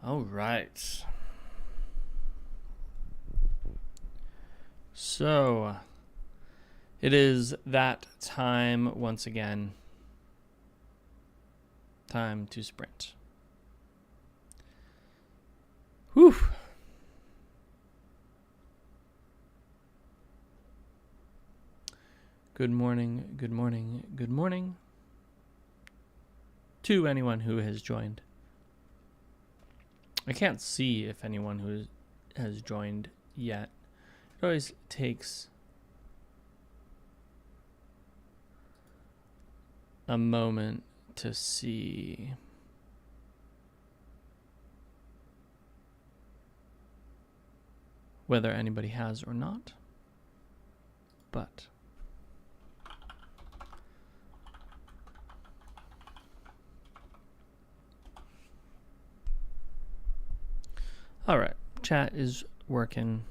All right. So, it is that time once again. Time to sprint. Whew. Good morning, good morning, good morning to anyone who has joined. I can't see if anyone who has joined yet. It always takes a moment to see. Whether anybody has or not. But all right, chat is working.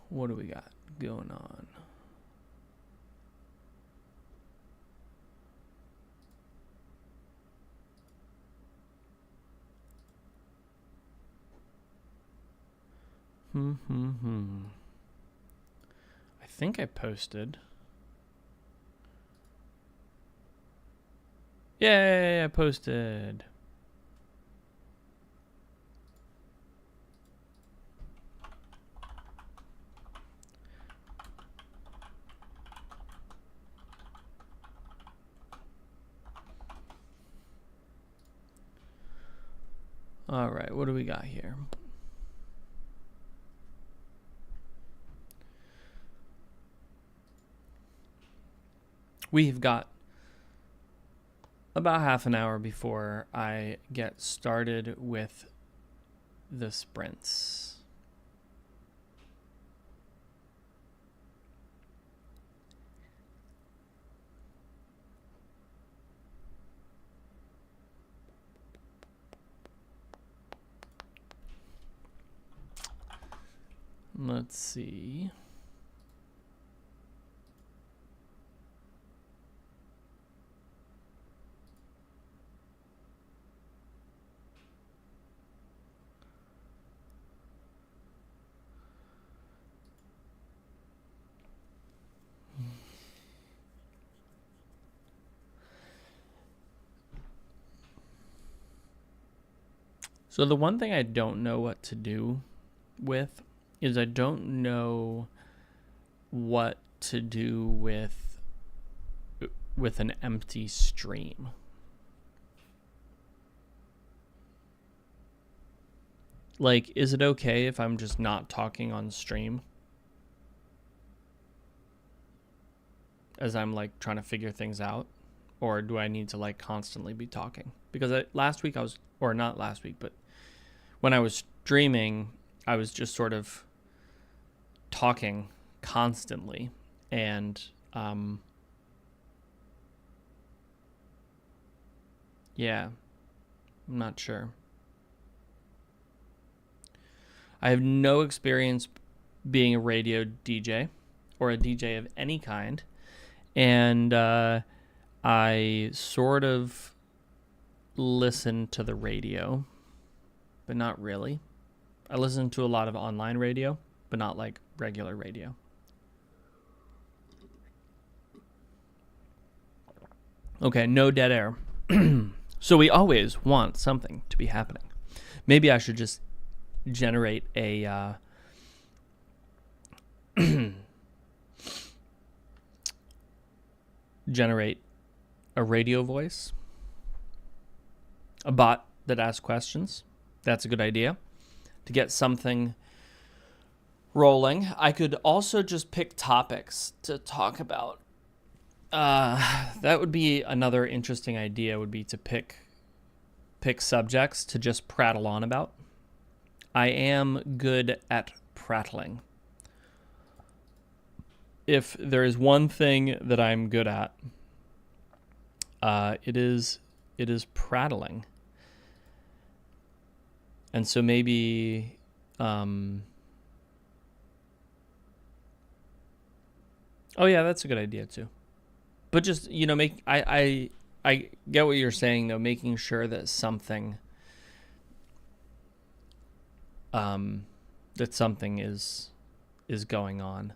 What do we got going on? I think I posted. Yay, I posted. All right, what do we got here? We've got about half an hour before I get started with the sprints. Let's see. So the one thing I don't know what to do with is I don't know what to do with an empty stream. Like, is it okay if I'm just not talking on stream? As I'm like trying to figure things out? Or do I need to like constantly be talking? Because last week I was, or not last week, but when I was streaming, I was just sort of talking constantly. And yeah, I'm not sure. I have no experience being a radio DJ or a DJ of any kind. And I sort of listen to the radio, but not really. I listen to a lot of online radio, but not like regular radio. Okay, no dead air. So we always want something to be happening. Maybe I should just generate a generate a radio voice, a bot that asks questions. That's a good idea to get something rolling. I could also just pick topics to talk about. That would be another interesting idea, would be to pick subjects to just prattle on about. I am good at prattling. If there is one thing that I'm good at, it is It is prattling. And so maybe oh yeah, that's a good idea too. But just, I get what you're saying though, making sure that something is going on.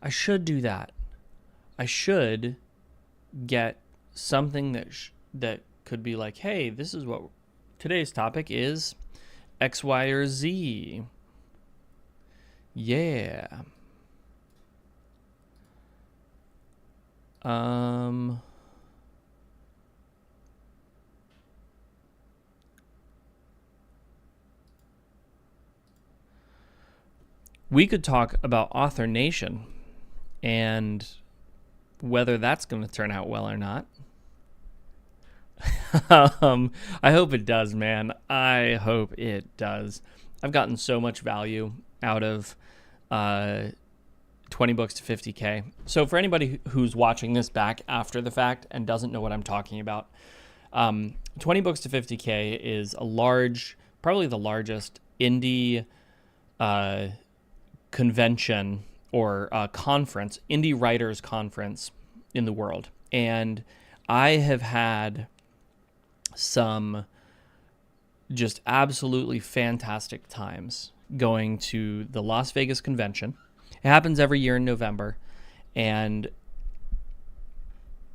I should do that. I should get something that could be like, hey, this is what today's topic is, X, Y, or Z. Yeah. We could talk about Author Nation and whether that's going to turn out well or not. I hope it does, man. I hope it does. I've gotten so much value out of 20 books to 50K. So for anybody who's watching this back after the fact and doesn't know what I'm talking about, 20 books to 50K is probably the largest indie convention or conference, indie writers conference in the world. And I have had some just absolutely fantastic times going to the Las Vegas convention. It happens every year in November. And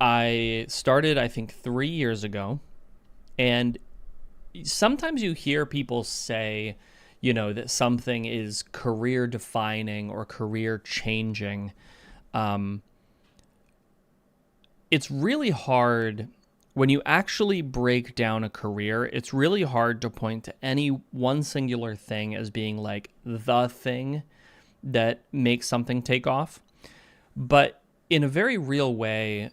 I started, I think, 3 years ago. And sometimes you hear people say, that something is career defining or career changing. It's really hard when you actually break down a career. It's really hard to point to any one singular thing as being like the thing that makes something take off. But in a very real way,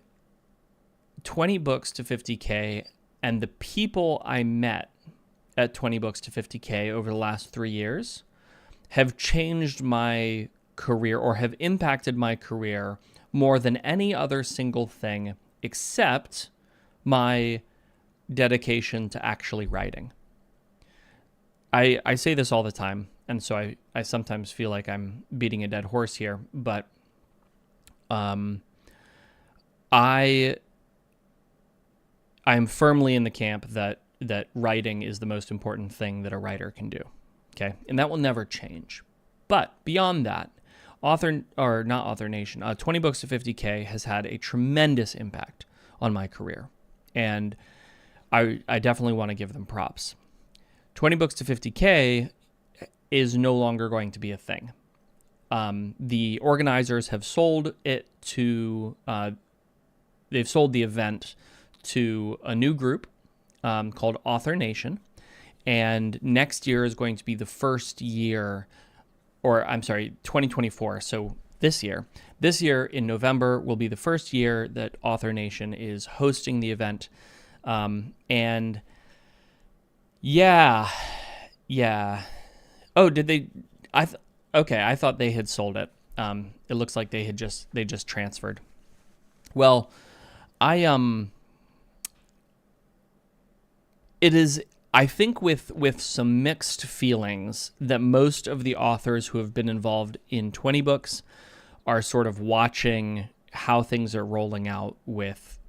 20 books to 50K and the people I met at 20 books to 50K over the last 3 years have changed my career or have impacted my career more than any other single thing except my dedication to actually writing. I say this all the time, and so I sometimes feel like I'm beating a dead horse here, but I'm firmly in the camp that writing is the most important thing that a writer can do. Okay. And that will never change. But beyond that, 20 books to 50K has had a tremendous impact on my career. And I definitely want to give them props. 20 books to 50K is no longer going to be a thing. The organizers have sold it to, they've sold the event to a new group called Author Nation, and next year is going to be the first year, 2024. So this year in November will be the first year that Author Nation is hosting the event, and yeah. Oh, did they? Okay, I thought they had sold it. It looks like they just transferred. Well, it is, I think, with some mixed feelings that most of the authors who have been involved in 20 books are sort of watching how things are rolling out with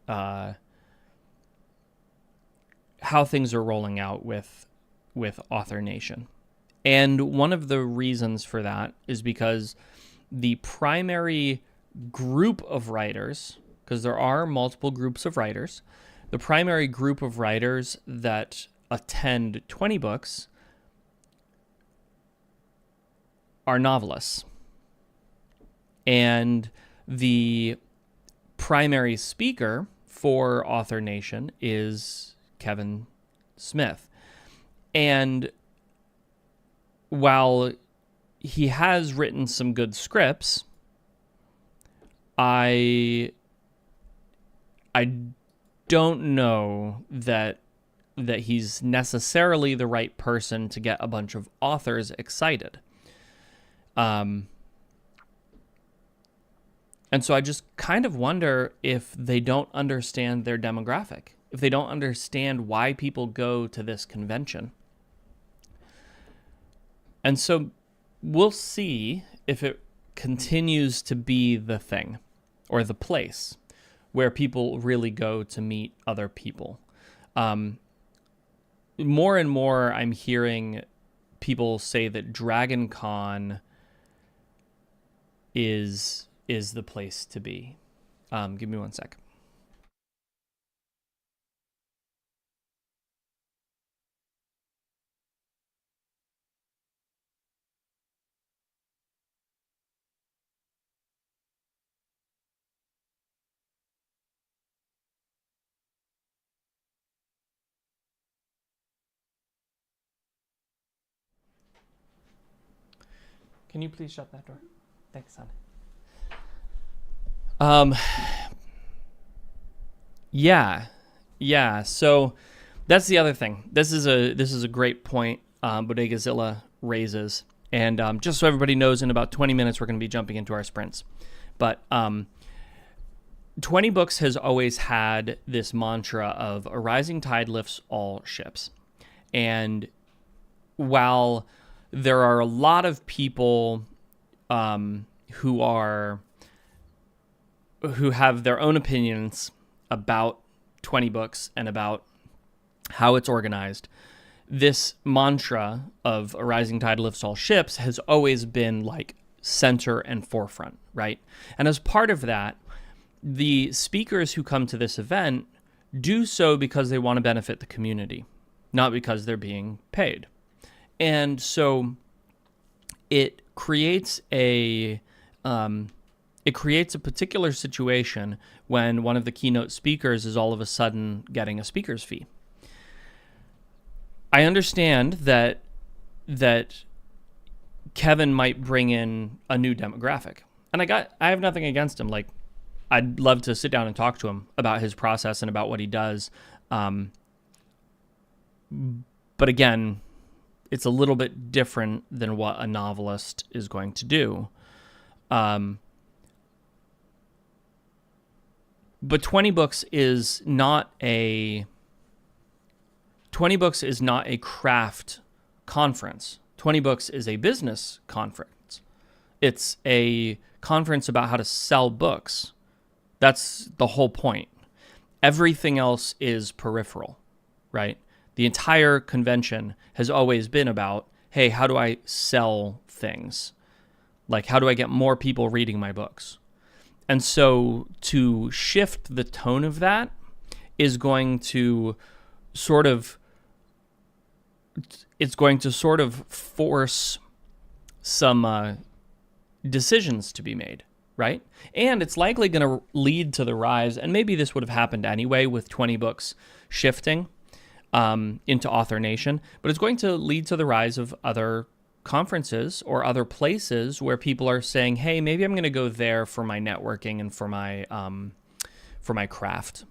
Author Nation. And one of the reasons for that is because the primary group of writers, because there are multiple groups of writers, the primary group of writers that attend 20 books are novelists. And the primary speaker for Author Nation is Kevin Smith. And while he has written some good scripts, I don't know that he's necessarily the right person to get a bunch of authors excited. And so I just kind of wonder if they don't understand their demographic, if they don't understand why people go to this convention. And so we'll see if it continues to be the thing or the place where people really go to meet other people. More and more, I'm hearing people say that Dragon Con is the place to be. Give me one sec. Can you please shut that door? Thanks, son. Yeah. So that's the other thing. This is a great point Bodegazilla raises, and just so everybody knows, in about 20 minutes we're going to be jumping into our sprints. But 20 Books has always had this mantra of a rising tide lifts all ships, and while there are a lot of people who have their own opinions about 20 Books and about how it's organized, this mantra of a rising tide lifts all ships has always been like center and forefront, right? And as part of that, the speakers who come to this event do so because they want to benefit the community, not because they're being paid. And so it creates a particular situation when one of the keynote speakers is all of a sudden getting a speaker's fee. I understand that Kevin might bring in a new demographic, and I have nothing against him. Like, I'd love to sit down and talk to him about his process and about what he does. But again, it's a little bit different than what a novelist is going to do. But 20 Books is not a craft conference. 20 Books is a business conference. It's a conference about how to sell books. That's the whole point. Everything else is peripheral, right? The entire convention has always been about, hey, how do I sell things? Like, how do I get more people reading my books? And so to shift the tone of that is going to sort of force some decisions to be made, right? And it's likely going to lead to the rise, and maybe this would have happened anyway with 20 Books shifting into Author Nation, but it's going to lead to the rise of other conferences or other places where people are saying, hey, maybe I'm going to go there for my networking and for my craft.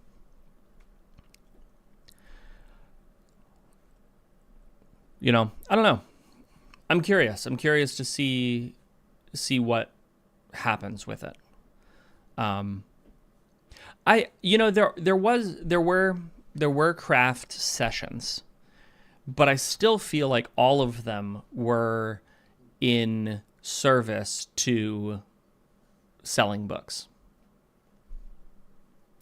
You know, I don't know. I'm curious. I'm curious to see what happens with it. There were craft sessions, but I still feel like all of them were in service to selling books.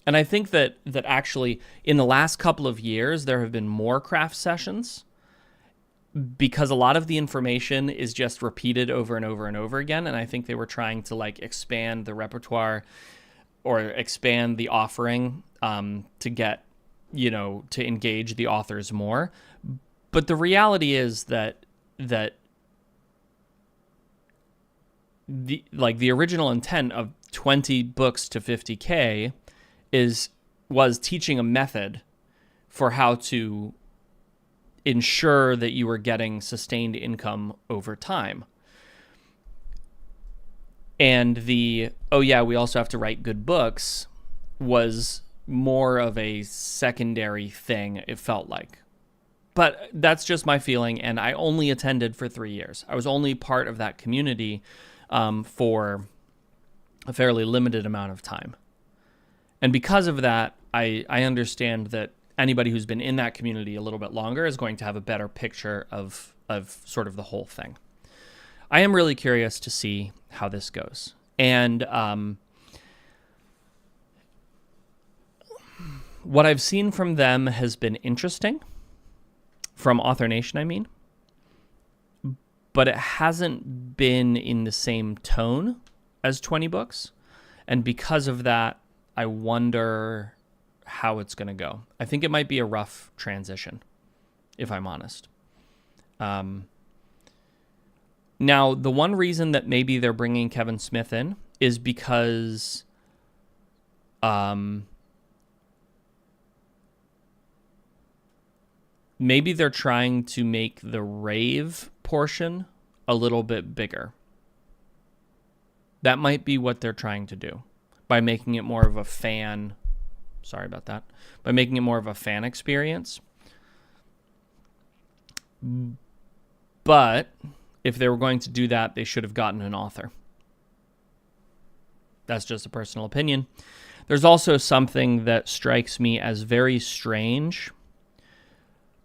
And I think that actually in the last couple of years, there have been more craft sessions because a lot of the information is just repeated over and over and over again. And I think they were trying to like expand the repertoire or expand the offering to get, to engage the authors more. But the reality is that the original intent of 20 books to 50K was teaching a method for how to ensure that you were getting sustained income over time. And we also have to write good books was more of a secondary thing, it felt like. But that's just my feeling, and I only attended for 3 years. I was only part of that community for a fairly limited amount of time. And because of that, I understand that anybody who's been in that community a little bit longer is going to have a better picture of sort of the whole thing. I am really curious to see how this goes. And what I've seen from them has been interesting. From Author Nation, I mean. But it hasn't been in the same tone as 20 books. And because of that, I wonder how it's going to go. I think it might be a rough transition, if I'm honest. Now, the one reason that maybe they're bringing Kevin Smith in is because maybe they're trying to make the rave portion a little bit bigger. That might be what they're trying to do by making it more of a fan. Sorry about that. By making it more of a fan experience. But if they were going to do that, they should have gotten an author. That's just a personal opinion. There's also something that strikes me as very strange.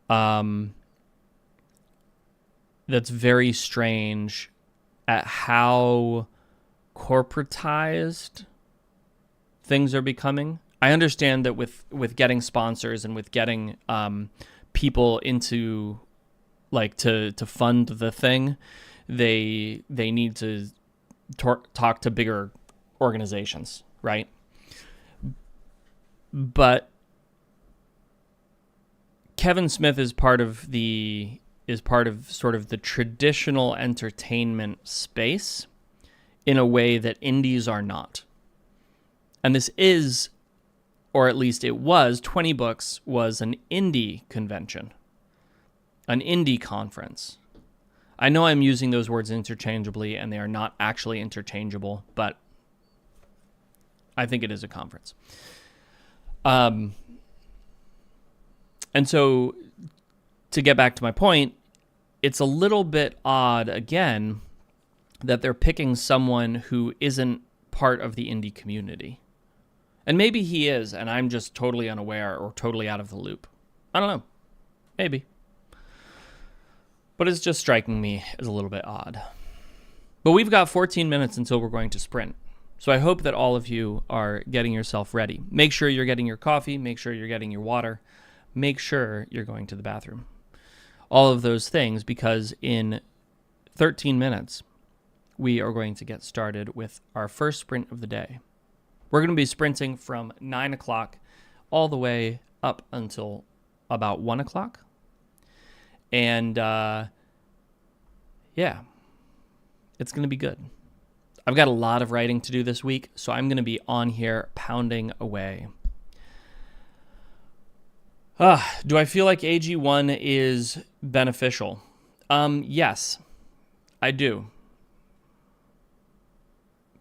That's very strange at how corporatized things are becoming. I understand that with getting sponsors and with getting people into like to fund the thing, they need to talk to bigger organizations, right? But Kevin Smith is part of sort of the traditional entertainment space in a way that indies are not. And this is, or at least it was, 20 Books was an indie convention, an indie conference. I know I'm using those words interchangeably and they are not actually interchangeable, but I think it is a conference. And so to get back to my point, it's a little bit odd, again, that they're picking someone who isn't part of the indie community. And maybe he is, and I'm just totally unaware or totally out of the loop. I don't know. Maybe. But it's just striking me as a little bit odd. But we've got 14 minutes until we're going to sprint. So I hope that all of you are getting yourself ready. Make sure you're getting your coffee. Make sure you're getting your water. Make sure you're going to the bathroom. All of those things, because in 13 minutes, we are going to get started with our first sprint of the day. We're going to be sprinting from 9 o'clock all the way up until about 1 o'clock. And, yeah, it's going to be good. I've got a lot of writing to do this week, so I'm going to be on here pounding away. Do I feel like AG1 is beneficial? Yes, I do.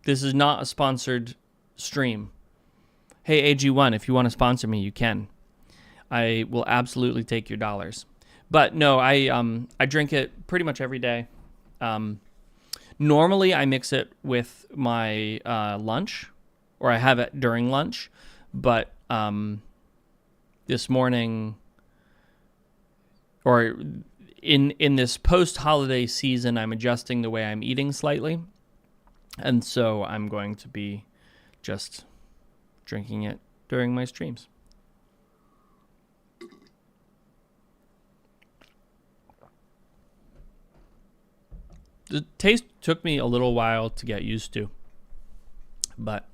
This is not a sponsored stream. Hey, AG1, if you want to sponsor me, you can. I will absolutely take your dollars. But no, I drink it pretty much every day. Normally, I mix it with my lunch, or I have it during lunch. But this morning, or in this post-holiday season, I'm adjusting the way I'm eating slightly. And so I'm going to be just drinking it during my streams. The taste took me a little while to get used to, but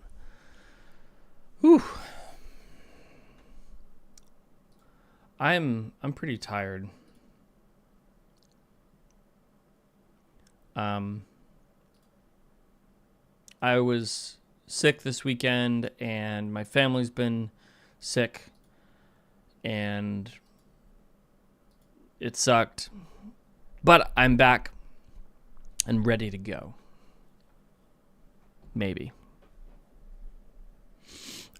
whew, I'm pretty tired. I was sick this weekend, and my family's been sick, and it sucked, but I'm back and ready to go. Maybe.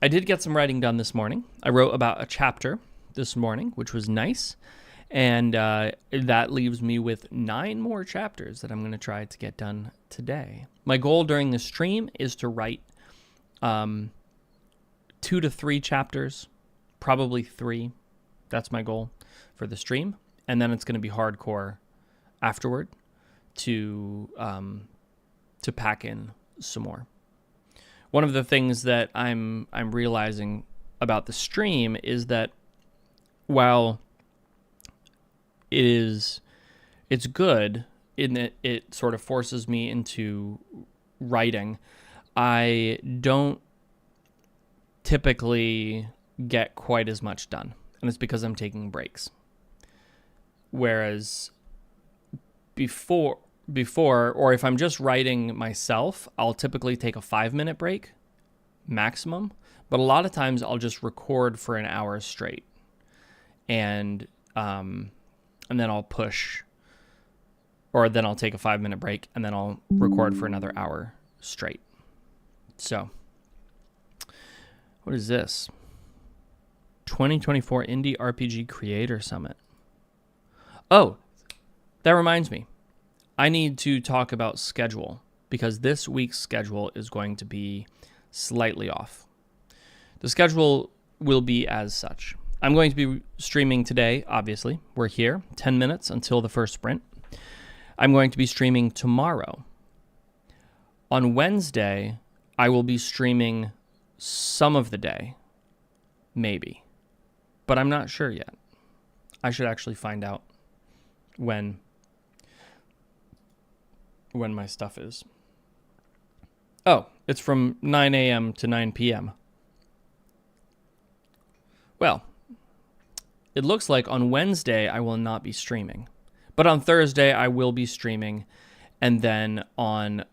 I did get some writing done this morning. I wrote about a chapter this morning, which was nice. And that leaves me with 9 more chapters that I'm going to try to get done today. My goal during the stream is to write 2 to 3 chapters, probably 3, That's my goal for the stream. And then it's going to be hardcore afterward to pack in some more. One of the things that I'm realizing about the stream is that while it's good in that it sort of forces me into writing, I don't typically get quite as much done. And it's because I'm taking breaks. Whereas before, or if I'm just writing myself, I'll typically take a 5-minute break maximum. But a lot of times I'll just record for an hour straight. And then I'll push, or then I'll take a 5-minute break and then I'll record for another hour straight. So, what is this? 2024 Indie RPG Creator Summit. Oh, that reminds me. I need to talk about schedule because this week's schedule is going to be slightly off. The schedule will be as such. I'm going to be streaming today, obviously. We're here, 10 minutes until the first sprint. I'm going to be streaming tomorrow. On Wednesday, I will be streaming some of the day, maybe. But I'm not sure yet. I should actually find out when my stuff is. Oh, it's from 9 a.m. to 9 p.m. Well, it looks like on Wednesday I will not be streaming. But on Thursday I will be streaming. And then on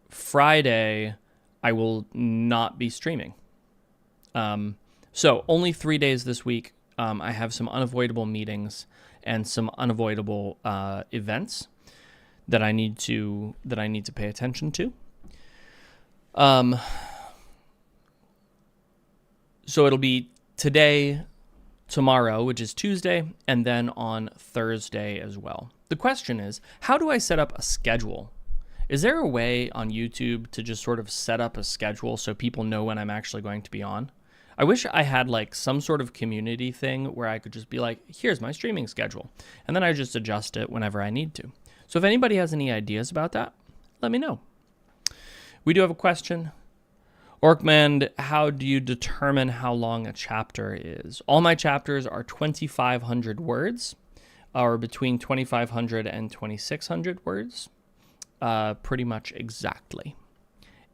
Friday I will not be streaming. So only 3 days this week. I have some unavoidable meetings and some unavoidable events that I need to pay attention to. So it'll be today, tomorrow, which is Tuesday, and then on Thursday as well. The question is, how do I set up a schedule? Is there a way on YouTube to just sort of set up a schedule so people know when I'm actually going to be on? I wish I had like some sort of community thing where I could just be like, here's my streaming schedule. And then I just adjust it whenever I need to. So if anybody has any ideas about that, let me know. We do have a question. Orkman, how do you determine how long a chapter is? All my chapters are 2,500 words, or between 2,500 and 2,600 words, pretty much exactly.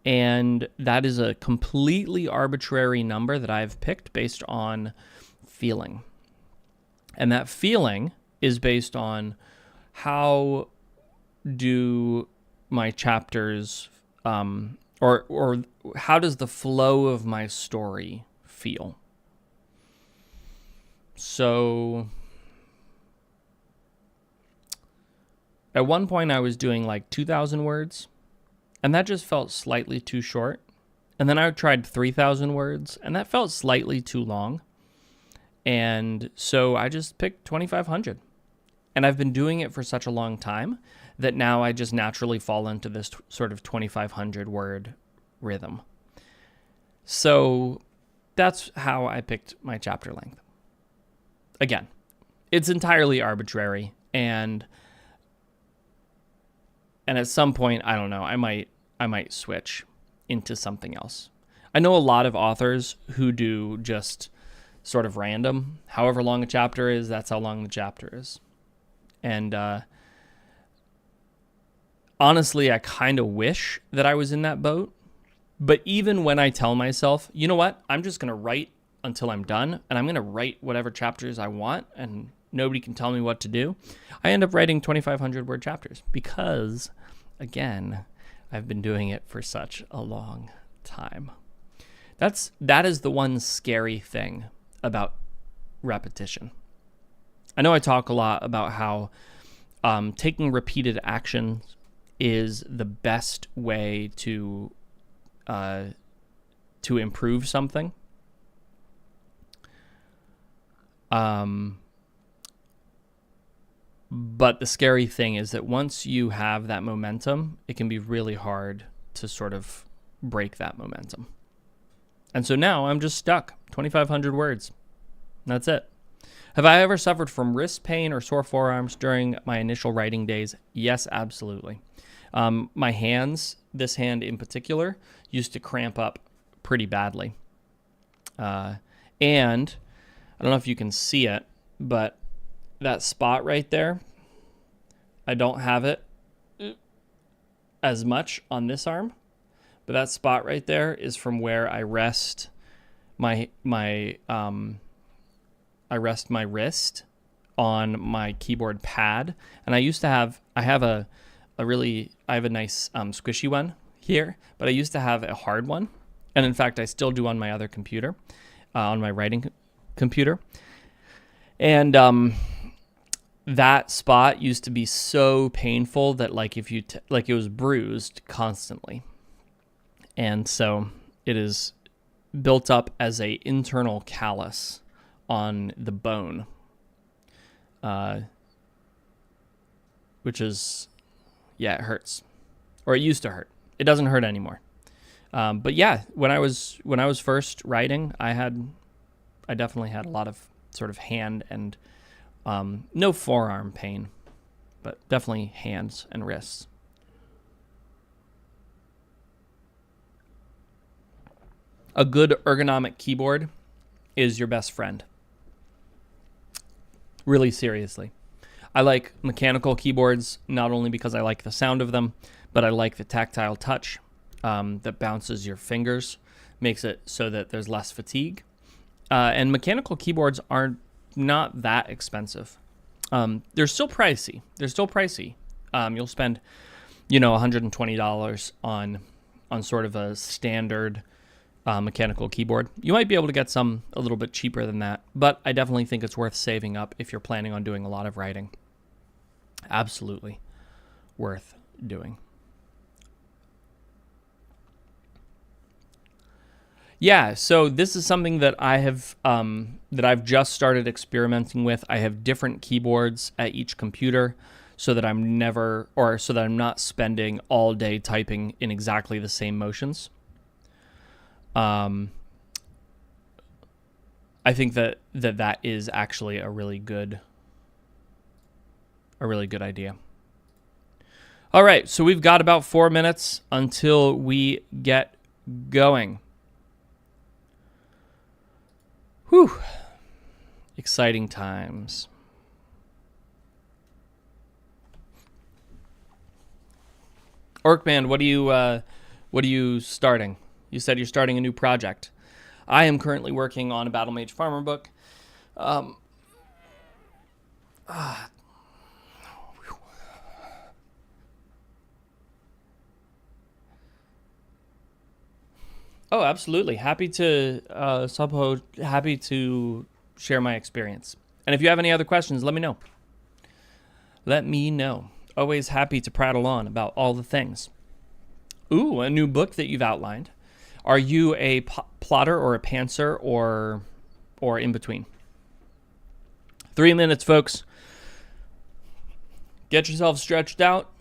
And that is a completely arbitrary number that I've picked based on feeling. And that feeling is based on how do my chapters, or how does the flow of my story feel? So at one point I was doing like 2,000 words. And that just felt slightly too short. And then I tried 3,000 words, and that felt slightly too long. And so I just picked 2,500. And I've been doing it for such a long time that now I just naturally fall into this sort of 2,500 word rhythm. So that's how I picked my chapter length. Again, it's entirely arbitrary, and at some point, I don't know, I might switch into something else. I know a lot of authors who do just sort of random. However long a chapter is, that's how long the chapter is. And honestly, I kind of wish that I was in that boat. But even when I tell myself, you know what, I'm just going to write until I'm done, and I'm going to write whatever chapters I want, and nobody can tell me what to do, I end up writing 2,500 word chapters because, again, I've been doing it for such a long time. That is the one scary thing about repetition. I know I talk a lot about how taking repeated action is the best way to improve something. But the scary thing is that once you have that momentum, it can be really hard to sort of break that momentum. And so now I'm just stuck, 2,500 words. That's it. Have I ever suffered from wrist pain or sore forearms during my initial writing days? Yes, absolutely. My hands, this hand in particular, used to cramp up pretty badly. And I don't know if you can see it, but that spot right there, I don't have it as much on this arm, but that spot right there is from where I rest my wrist on my keyboard pad. And I have a nice squishy one here, but I used to have a hard one. And in fact, I still do on my other computer, on my writing computer. And that spot used to be so painful that like if you like it was bruised constantly. And so it is built up as a internal callus on the bone, which is, it hurts, or it used to hurt. It doesn't hurt anymore. But yeah, when I was first writing, I definitely had a lot of sort of hand and no forearm pain, but definitely hands and wrists. A good ergonomic keyboard is your best friend. Really seriously. I like mechanical keyboards not only because I like the sound of them, but I like the tactile touch that bounces your fingers, makes it so that there's less fatigue. And mechanical keyboards are not that expensive. They're still pricey. You'll spend, $120 on sort of a standard mechanical keyboard. You might be able to get some a little bit cheaper than that, but I definitely think it's worth saving up if you're planning on doing a lot of writing. Absolutely worth doing. Yeah, so this is something that I've just started experimenting with. I have different keyboards at each computer so that I'm not spending all day typing in exactly the same motions. I think that is actually a really good idea. All right, so we've got about 4 minutes until we get going. Whew. Exciting times. Orkman, what are you starting? You said you're starting a new project. I am currently working on a Battle Mage Farmer book. Oh, absolutely. Happy to share my experience. And if you have any other questions, let me know. Always happy to prattle on about all the things. Ooh, a new book that you've outlined. Are you a plotter or a pantser or in between? 3 minutes, folks. Get yourself stretched out.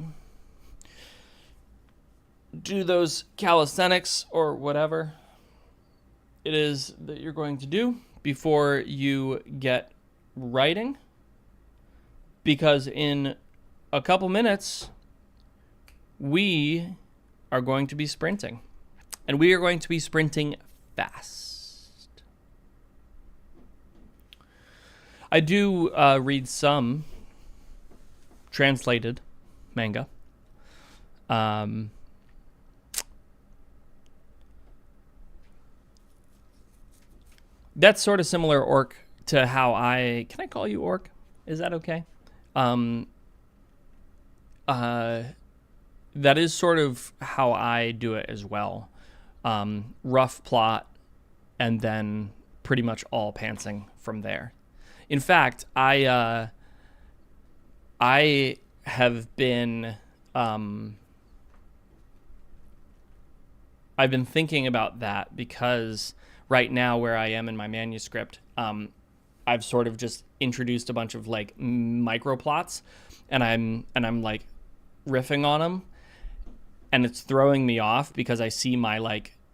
Do those calisthenics or whatever it is that you're going to do before you get writing. Because in a couple minutes, we are going to be sprinting. And we are going to be sprinting fast. I do read some translated manga. That's sort of similar, Orc, to how can I call you Orc? Is that okay? That is sort of how I do it as well. Rough plot, and then pretty much all pantsing from there. In fact, I have been I've been thinking about that because right now where I am in my manuscript, I've sort of just introduced a bunch of like micro plots, and I'm like riffing on them, and it's throwing me off because I see my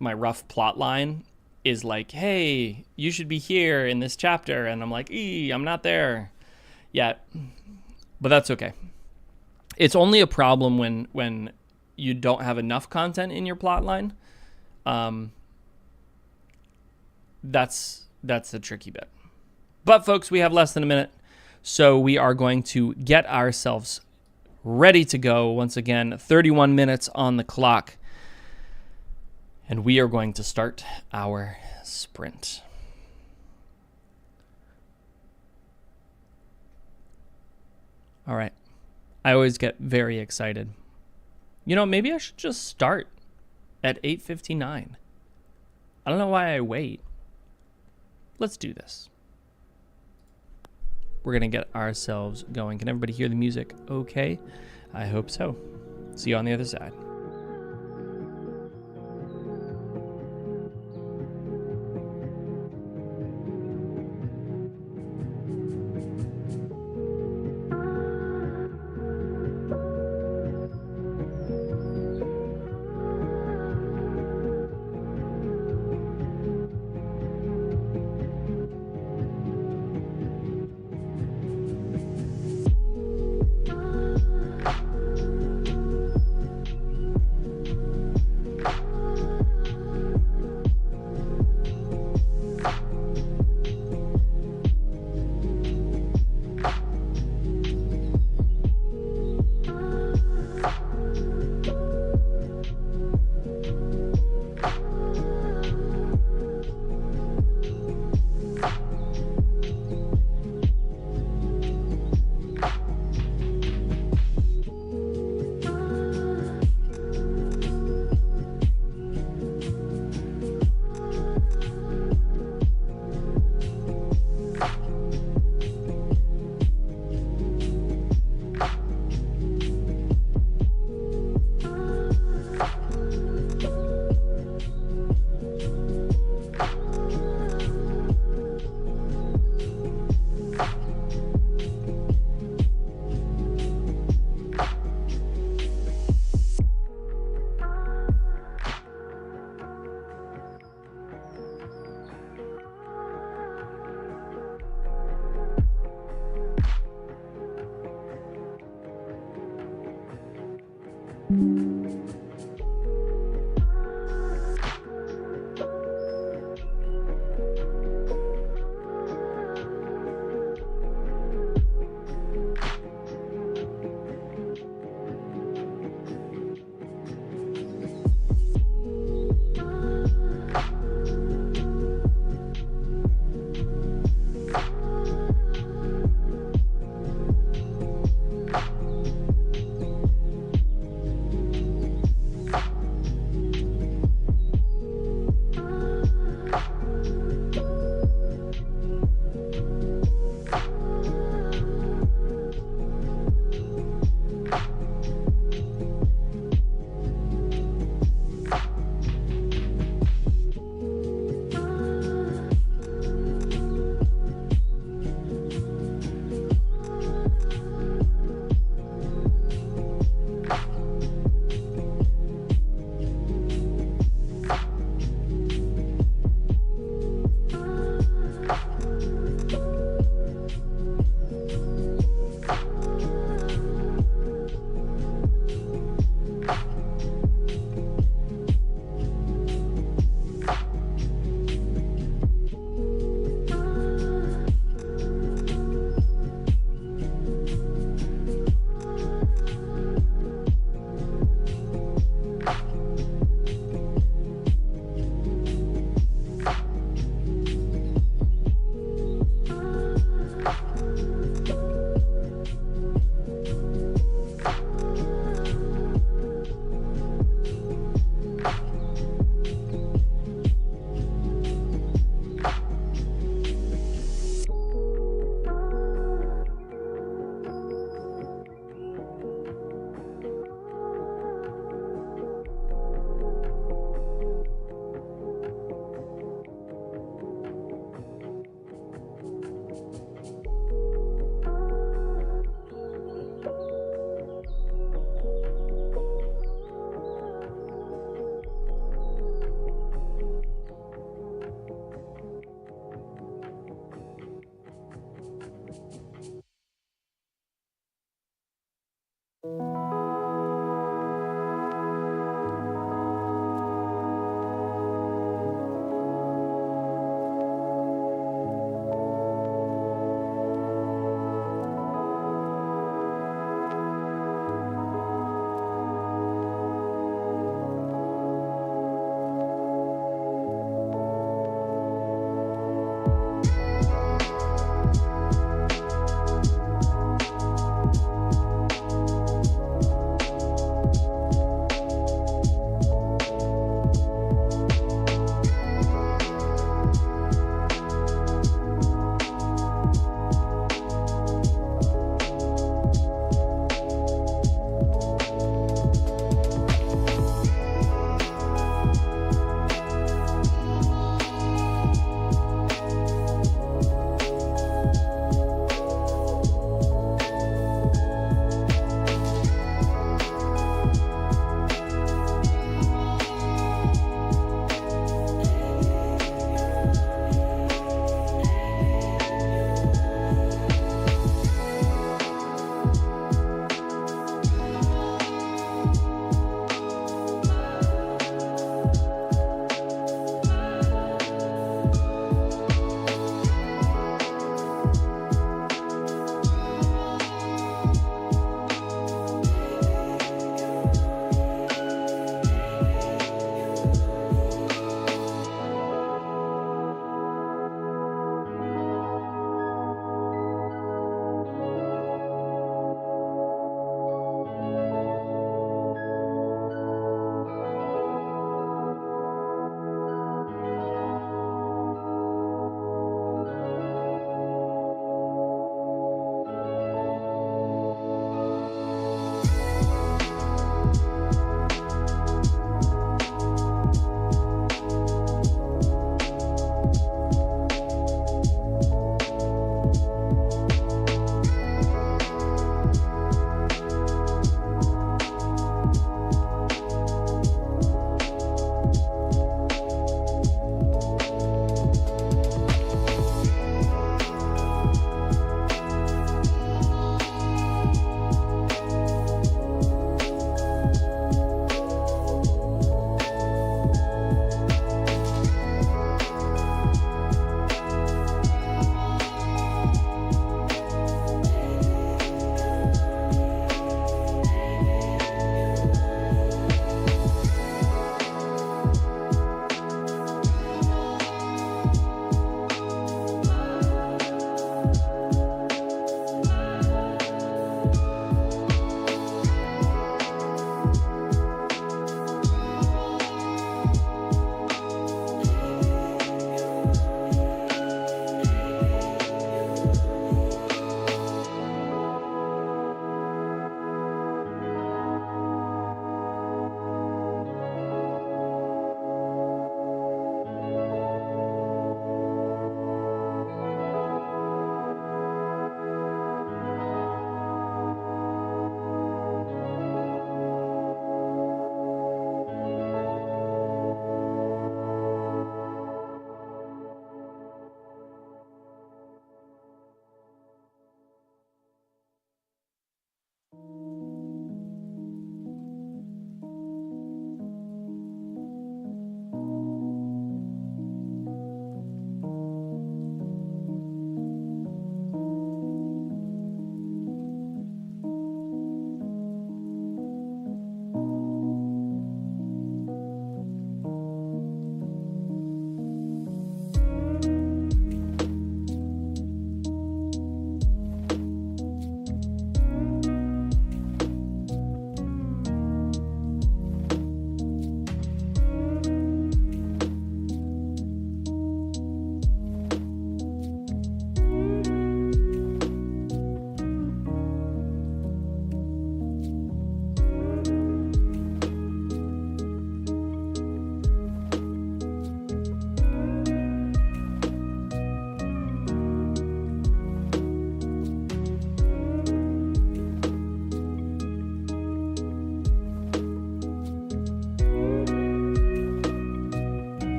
rough plot line is like, hey, you should be here in this chapter. And I'm like, I'm not there yet. But that's okay. It's only a problem when you don't have enough content in your plot line. That's the tricky bit. But folks, we have less than a minute. So we are going to get ourselves ready to go. Once again, 31 minutes on the clock. And we are going to start our sprint. All right. I always get very excited. You know, maybe I should just start at 8:59. I don't know why I wait. Let's do this. We're going to get ourselves going. Can everybody hear the music okay? I hope so. See you on the other side.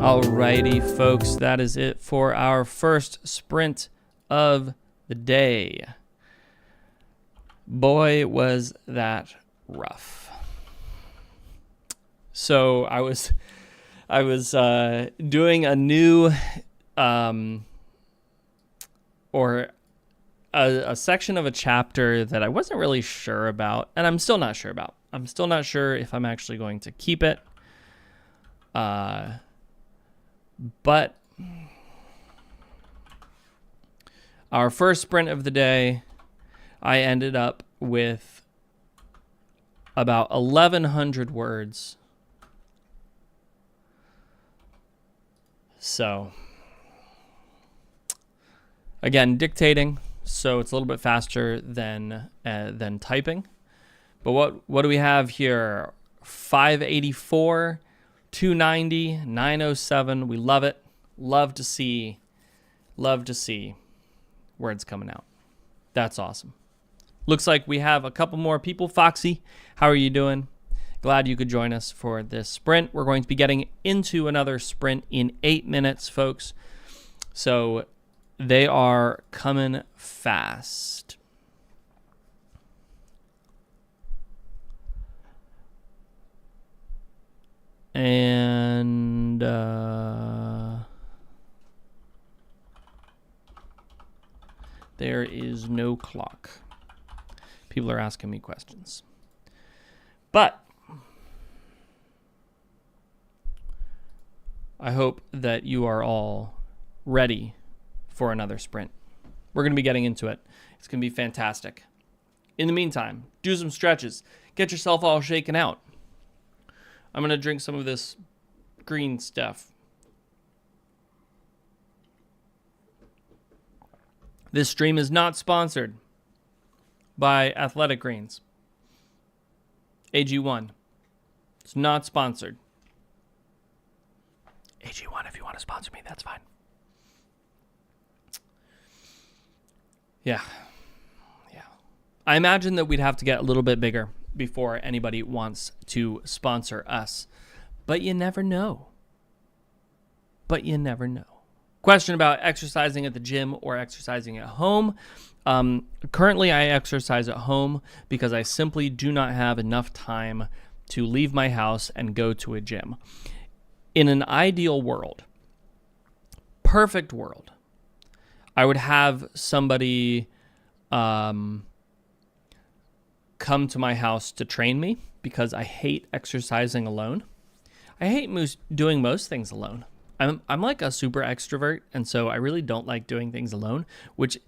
Alrighty, folks, that is it for our first sprint of the day. Boy, was that rough. So I was doing a new or a section of a chapter that I wasn't really sure about, and I'm still not sure about. I'm still not sure if I'm actually going to keep it. But our first sprint of the day, I ended up with about 1,100 words. So, again, dictating, so it's a little bit faster than typing. But what do we have here? 584, 290, 907. We love it. Love to see words coming out. That's awesome. Looks like we have a couple more people. Foxy, how are you doing? Glad you could join us for this sprint. We're going to be getting into another sprint in 8 minutes, folks. So they are coming fast. And there is no clock. People are asking me questions. But I hope that you are all ready for another sprint. We're going to be getting into it. It's going to be fantastic. In the meantime, do some stretches. Get yourself all shaken out. I'm going to drink some of this green stuff. This stream is not sponsored by Athletic Greens. AG1. It's not sponsored. AG1, if you want to sponsor me, that's fine. Yeah. I imagine that we'd have to get a little bit bigger before anybody wants to sponsor us. But you never know. Question about exercising at the gym or exercising at home. Currently, I exercise at home because I simply do not have enough time to leave my house and go to a gym. In an ideal world, perfect world, I would have somebody come to my house to train me because I hate exercising alone. I hate doing most things alone. I'm like a super extrovert, and so I really don't like doing things alone, which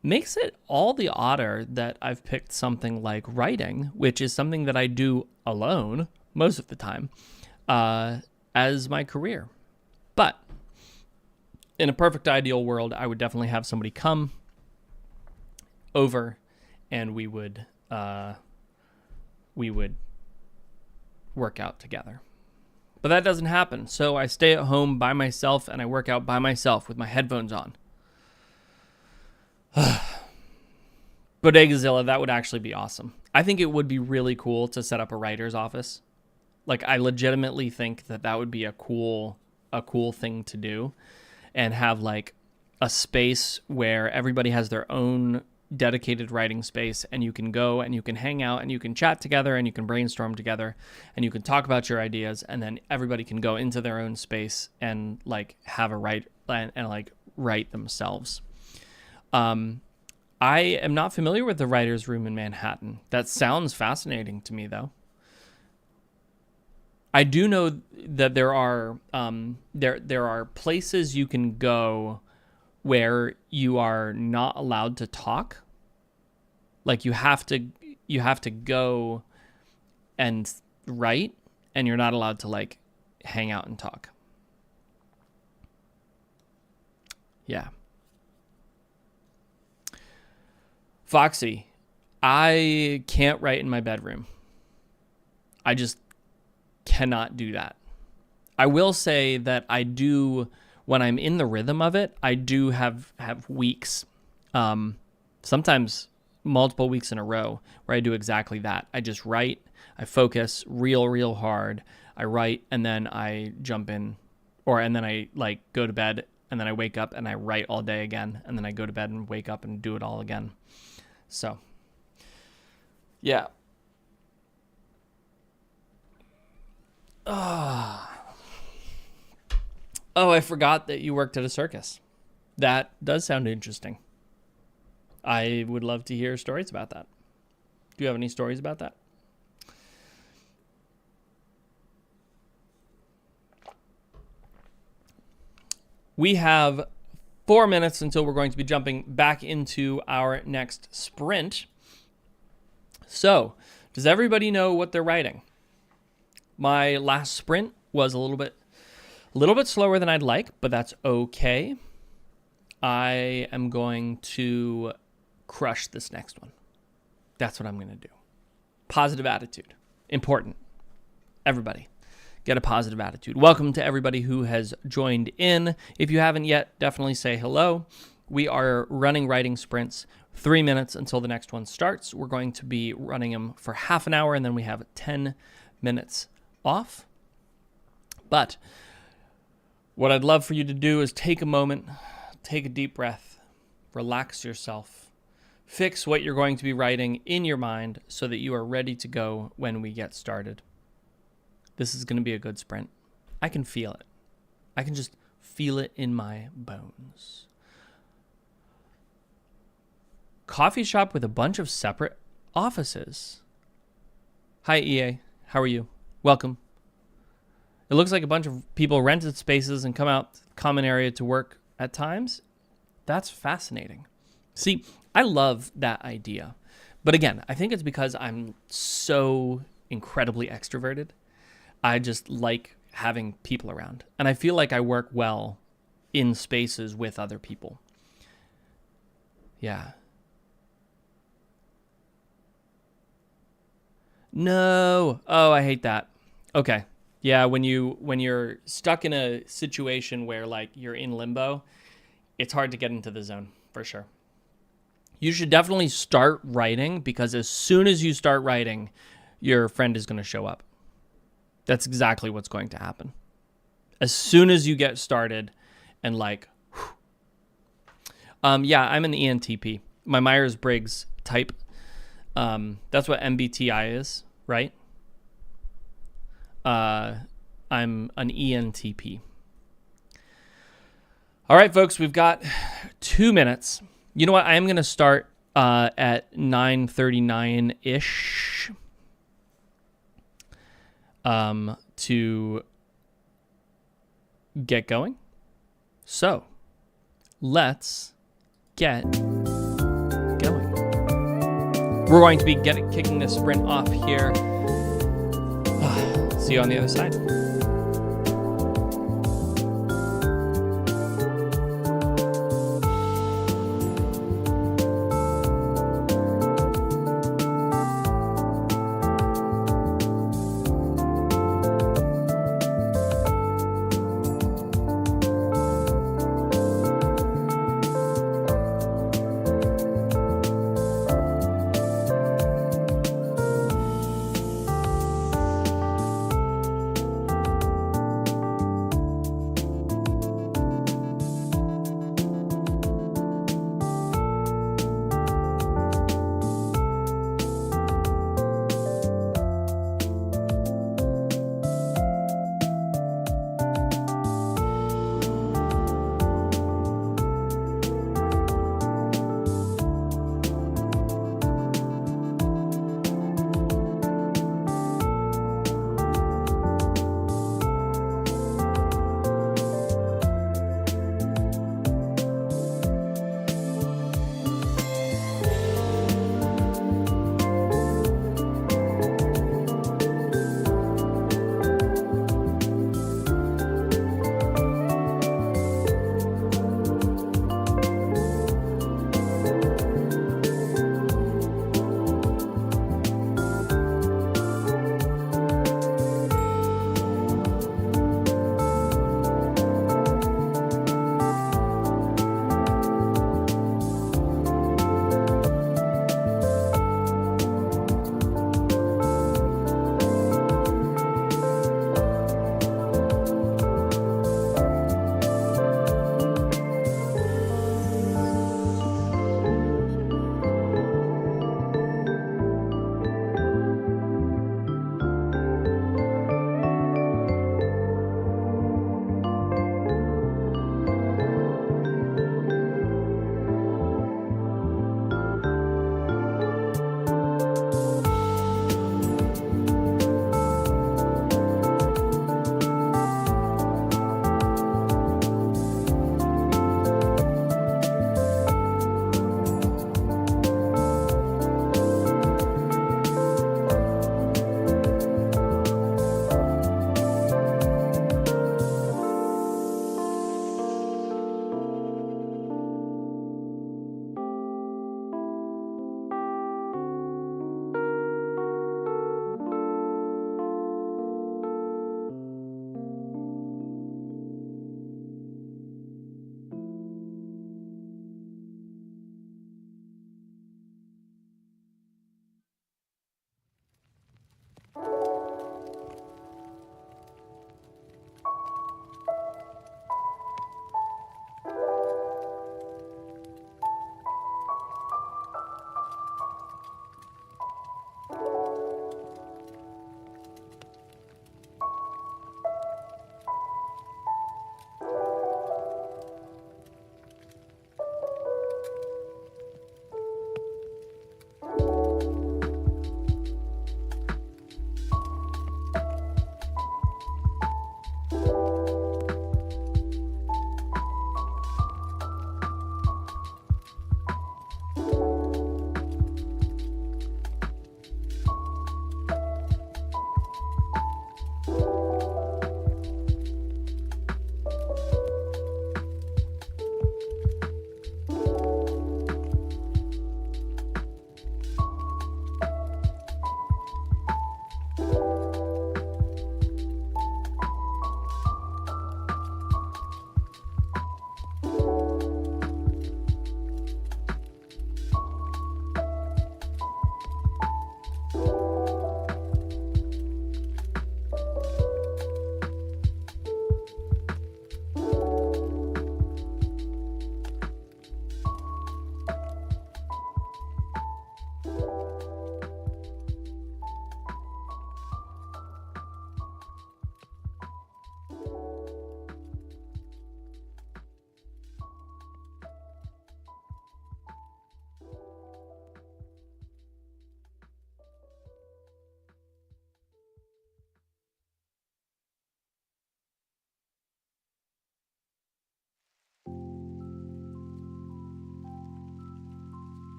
makes it all the odder that I've picked something like writing, which is something that I do alone most of the time, as my career. But in a perfect ideal world, I would definitely have somebody come over and we would work out together. But that doesn't happen, so I stay at home by myself and I work out by myself with my headphones on. Bodegazilla, that would actually be awesome. I think it would be really cool to set up a writer's office. Like, I legitimately think that would be a cool thing to do, and have like a space where everybody has their own dedicated writing space, and you can go and you can hang out and you can chat together and you can brainstorm together and you can talk about your ideas, and then everybody can go into their own space and like have a write and like write themselves. I am not familiar with the writer's room in Manhattan. That sounds fascinating to me, though. I do know that there are places you can go where you are not allowed to talk. Like you have to go and write, and you're not allowed to like hang out and talk. Yeah. Foxy, I can't write in my bedroom. I just cannot do that. I will say that I do, when I'm in the rhythm of it, I do have weeks, sometimes multiple weeks in a row, where I do exactly that. I just write, I focus real hard, I write, and then I jump in and then I like go to bed and then I wake up and I write all day again, and then I go to bed and wake up and do it all again. So, yeah. Oh, I forgot that you worked at a circus. That does sound interesting. I would love to hear stories about that. Do you have any stories about that? We have 4 minutes until we're going to be jumping back into our next sprint. So, does everybody know what they're writing? My last sprint was a little bit slower than I'd like, but that's okay. I am going to crush this next one. That's what I'm going to do. Positive attitude. Important. Everybody, get a positive attitude. Welcome to everybody who has joined in. If you haven't yet, definitely say hello. We are running writing sprints, 3 minutes until the next one starts. We're going to be running them for half an hour, and then we have 10 minutes off. But what I'd love for you to do is take a moment, take a deep breath, relax yourself, fix what you're going to be writing in your mind so that you are ready to go when we get started. This is going to be a good sprint. I can feel it. I can just feel it in my bones. Coffee shop with a bunch of separate offices. Hi, EA. How are you? Welcome. It looks like a bunch of people rented spaces and come out to the common area to work at times. That's fascinating. See, I love that idea. But again, I think it's because I'm so incredibly extroverted. I just like having people around. And I feel like I work well in spaces with other people. Yeah. No. Oh, I hate that. Okay. Yeah, when you're stuck in a situation where like you're in limbo, it's hard to get into the zone, for sure. You should definitely start writing, because as soon as you start writing, your friend is going to show up. That's exactly what's going to happen. As soon as you get started and like, yeah, I'm an ENTP. My Myers-Briggs type. That's what MBTI is, right? I'm an ENTP. All right, folks, we've got 2 minutes. You know what? I am going to start at 9:39-ish to get going. So let's get going. We're going to be kicking this sprint off here. See you on the other side.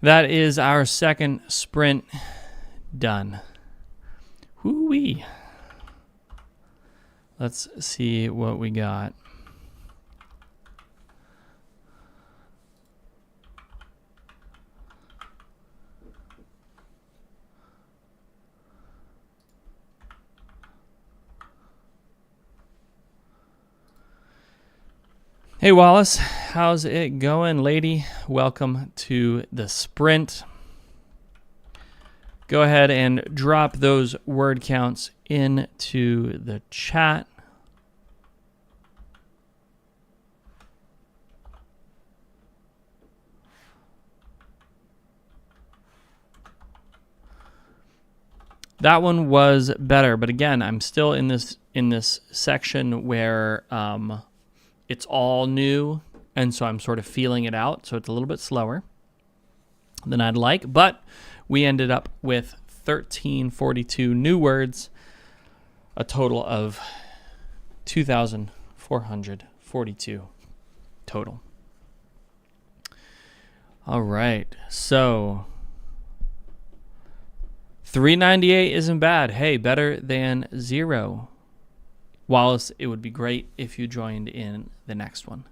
That is our second sprint done. Whoo-wee. Let's see what we got. Hey Wallace, how's it going, lady? Welcome to the sprint. Go ahead and drop those word counts into the chat. That one was better, but again, I'm still in this section where it's all new, and so I'm sort of feeling it out, so it's a little bit slower than I'd like, but we ended up with 1342 new words, a total of 2,442 total. All right, so 398 isn't bad. Hey, better than 0. Wallace, it would be great if you joined in the next one.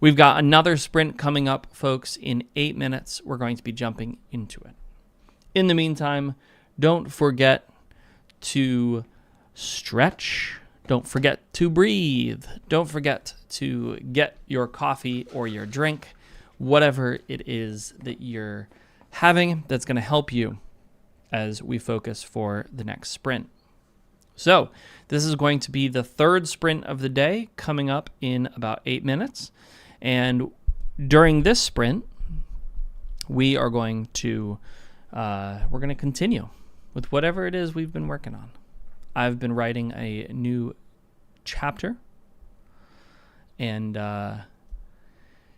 We've got another sprint coming up, folks, in 8 minutes. We're going to be jumping into it. In the meantime, don't forget to stretch. Don't forget to breathe. Don't forget to get your coffee or your drink, whatever it is that you're having that's going to help you as we focus for the next sprint. So this is going to be the third sprint of the day, coming up in about 8 minutes. And during this sprint, we are going to continue with whatever it is we've been working on. I've been writing a new chapter, and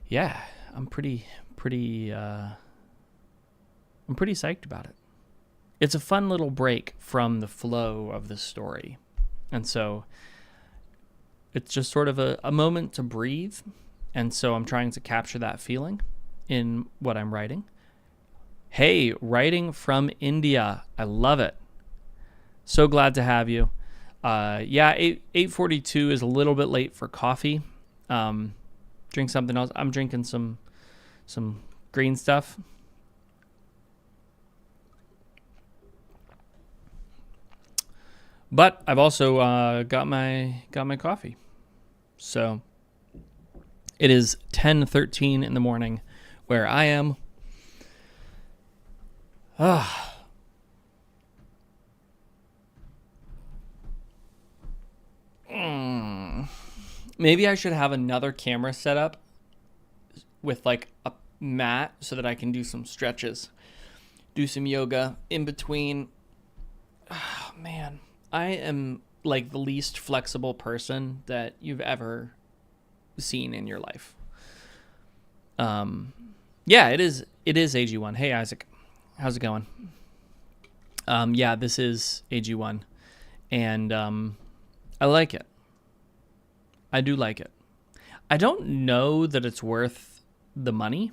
yeah, I'm pretty psyched about it. It's a fun little break from the flow of the story. And so it's just sort of a moment to breathe. And so I'm trying to capture that feeling in what I'm writing. Hey, writing from India. I love it. So glad to have you. Yeah, 8:42 is a little bit late for coffee. Drink something else. I'm drinking some green stuff. But I've also got my coffee. So it is 10:13 in the morning where I am. Maybe I should have another camera set up with like a mat so that I can do some stretches, do some yoga in between. Oh, man. I am like the least flexible person that you've ever seen in your life. Yeah, it is AG1. Hey, Isaac. How's it going? Yeah, this is AG1. And I like it. I do like it. I don't know that it's worth the money,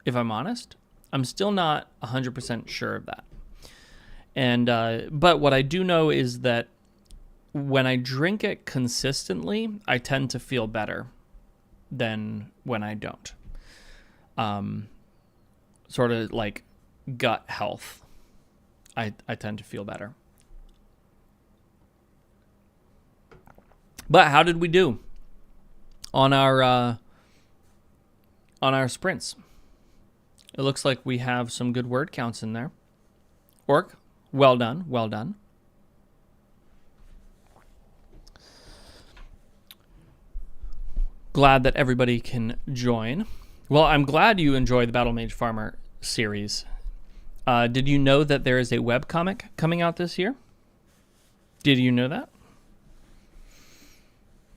if I'm honest. I'm still not 100% sure of that. And but what I do know is that when I drink it consistently, I tend to feel better than when I don't. Sort of like gut health. I tend to feel better. But how did we do on our sprints? It looks like we have some good word counts in there. Orc, well done, well done. Glad that everybody can join. Well, I'm glad you enjoyed the Battle Mage Farmer series. Did you know that there is a webcomic coming out this year? Did you know that?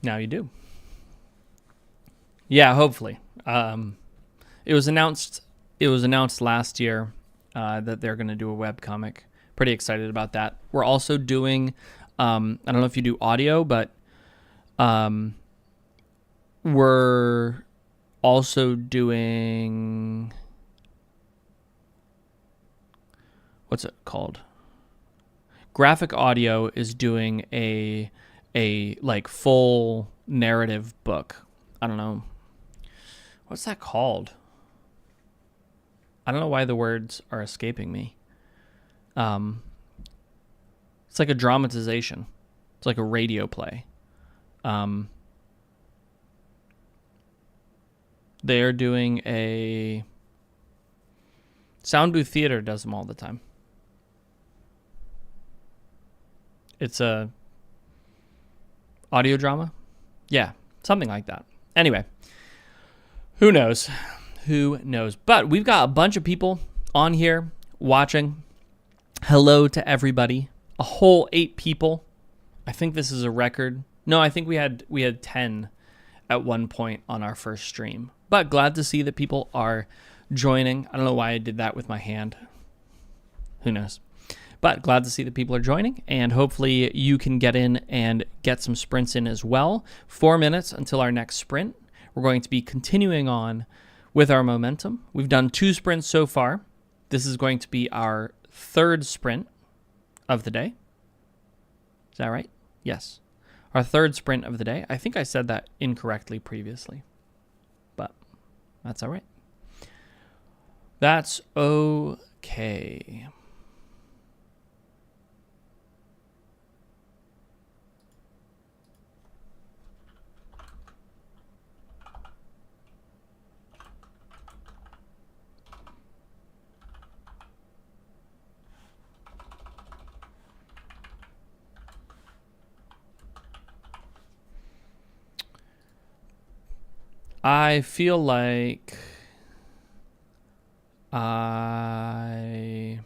Now you do. Yeah, hopefully. It was announced last year that they're going to do a webcomic. Pretty excited about that. We're also doing, I don't know if you do audio, but we're also doing what's it called? Graphic Audio is doing a like full narrative book. I don't know. What's that called? I don't know why the words are escaping me. It's like a dramatization. It's like a radio play. They're doing a... Sound Booth Theater does them all the time. It's a audio drama? Yeah, something like that. Anyway, who knows? Who knows? But we've got a bunch of people on here watching. Hello to everybody. A whole 8 people. I think this is a record. No, I think we had 10 at one point on our first stream. But glad to see that people are joining. I don't know why I did that with my hand. Who knows? But glad to see that people are joining, and hopefully you can get in and get some sprints in as well. 4 minutes until our next sprint. We're going to be continuing on with our momentum. We've done 2 sprints so far. This is going to be our 3rd sprint of the day. Is that right? Yes. Our 3rd sprint of the day. I think I said that incorrectly previously, but that's all right. That's okay. I feel like I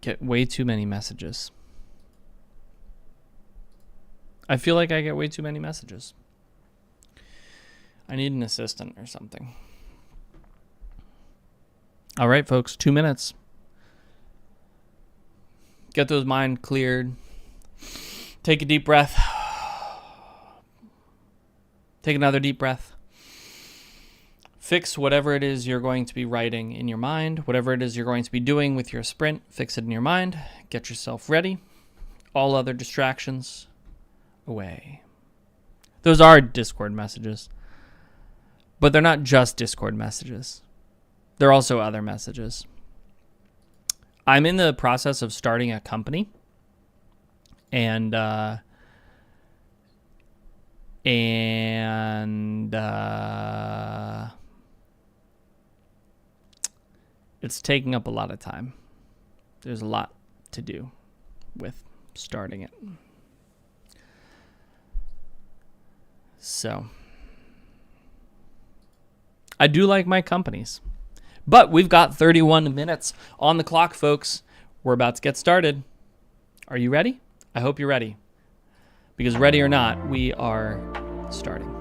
get way too many messages. I feel like I get way too many messages. I need an assistant or something. All right, folks, 2 minutes. Get those mind cleared. Take a deep breath. Take another deep breath. Fix whatever it is you're going to be writing in your mind, whatever it is you're going to be doing with your sprint, fix it in your mind. Get yourself ready. All other distractions away. Those are Discord messages, but they're not just Discord messages. They're also other messages. I'm in the process of starting a company, and it's taking up a lot of time. There's a lot to do with starting it. So, I do like my companies. But we've got 31 minutes on the clock, folks. We're about to get started. Are you ready? I hope you're ready. Because ready or not, we are starting.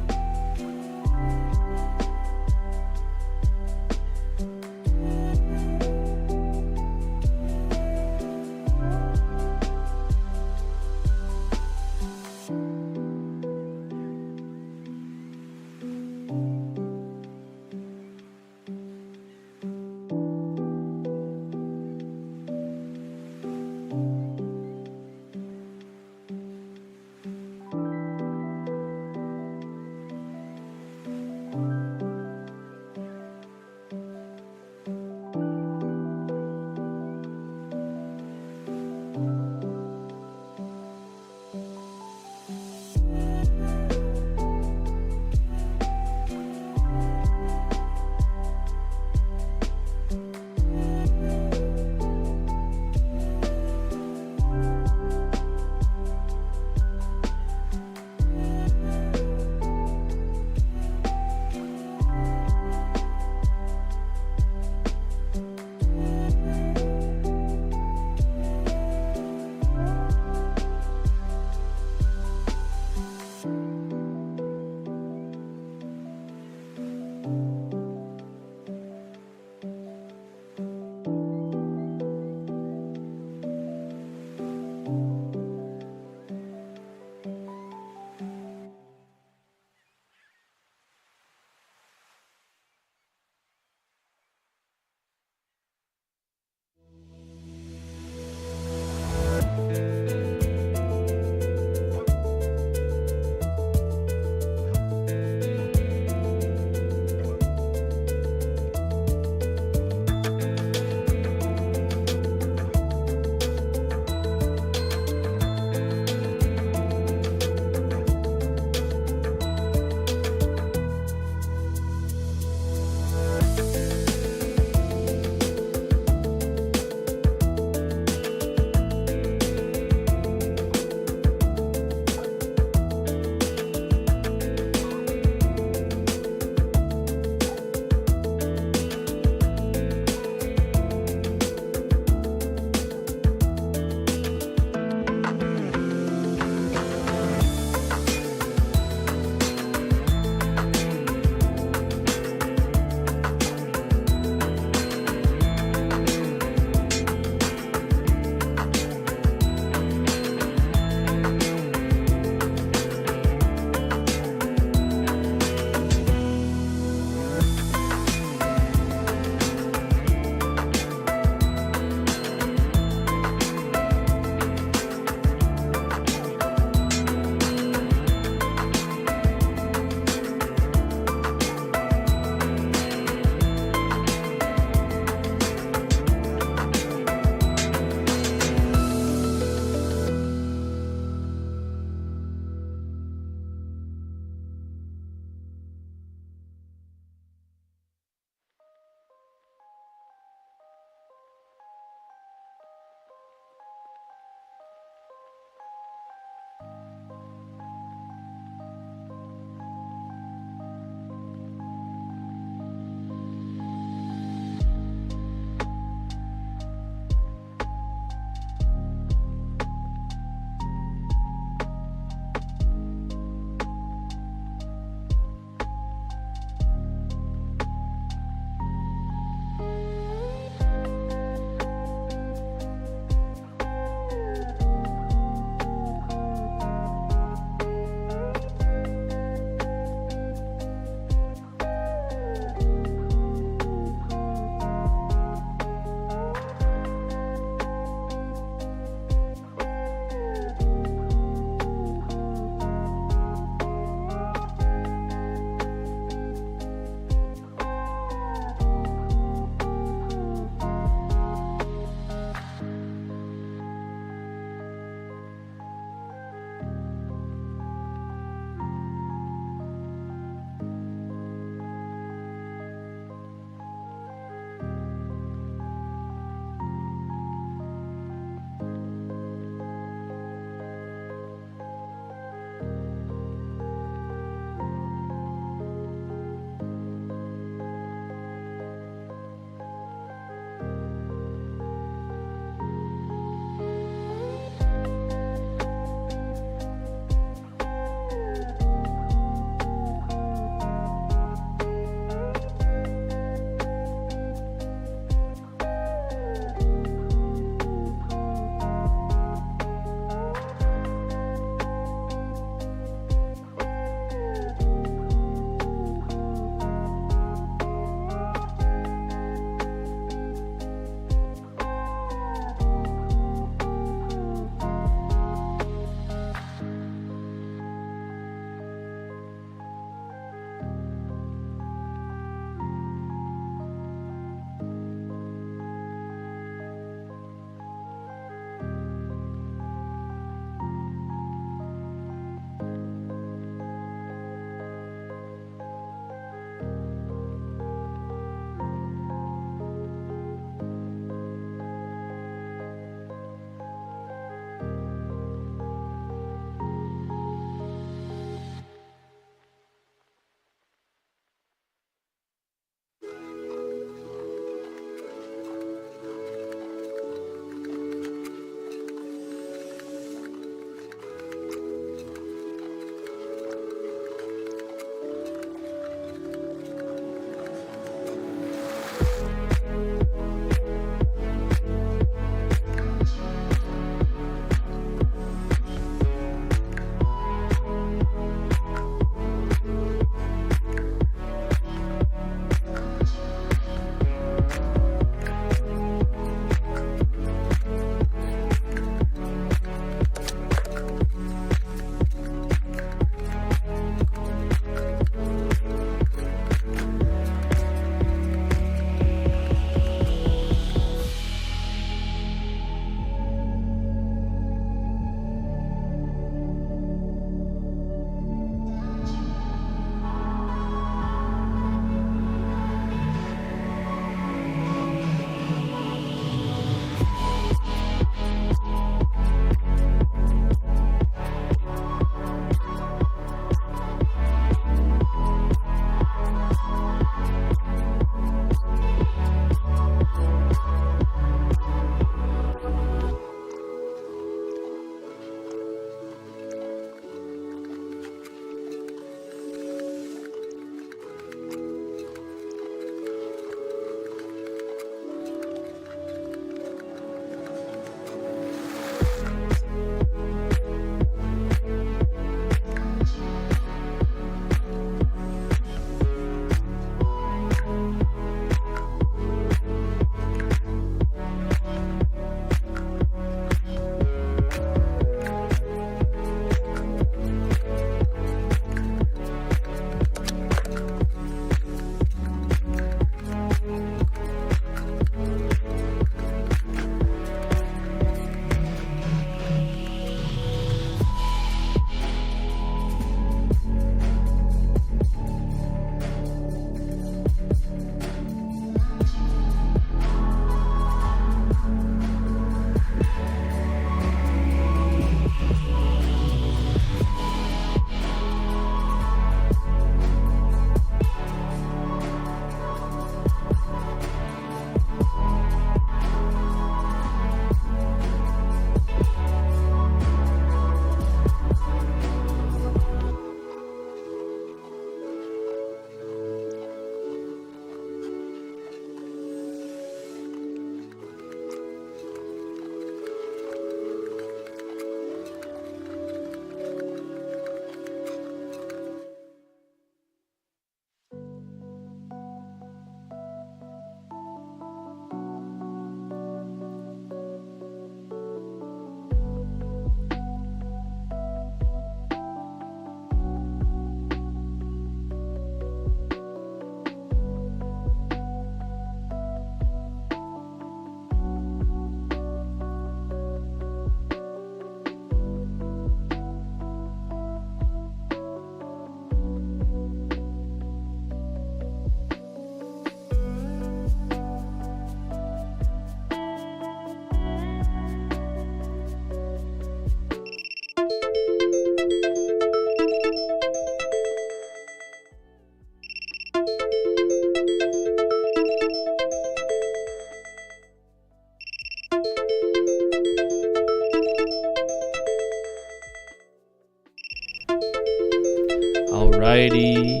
Alrighty.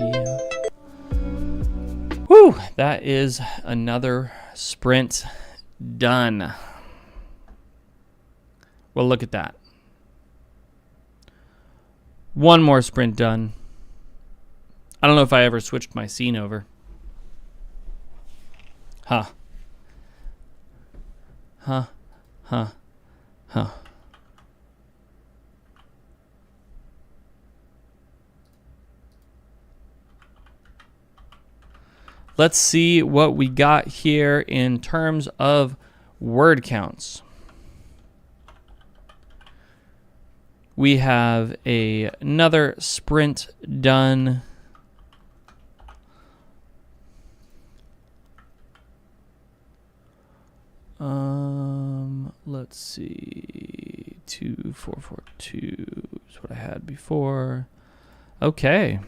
Whew, that is another sprint done. Well, look at that. One more sprint done. I don't know if I ever switched my scene over. Huh. Let's see what we got here in terms of word counts. We have another sprint done. Let's see. 2442 is what I had before. Okay.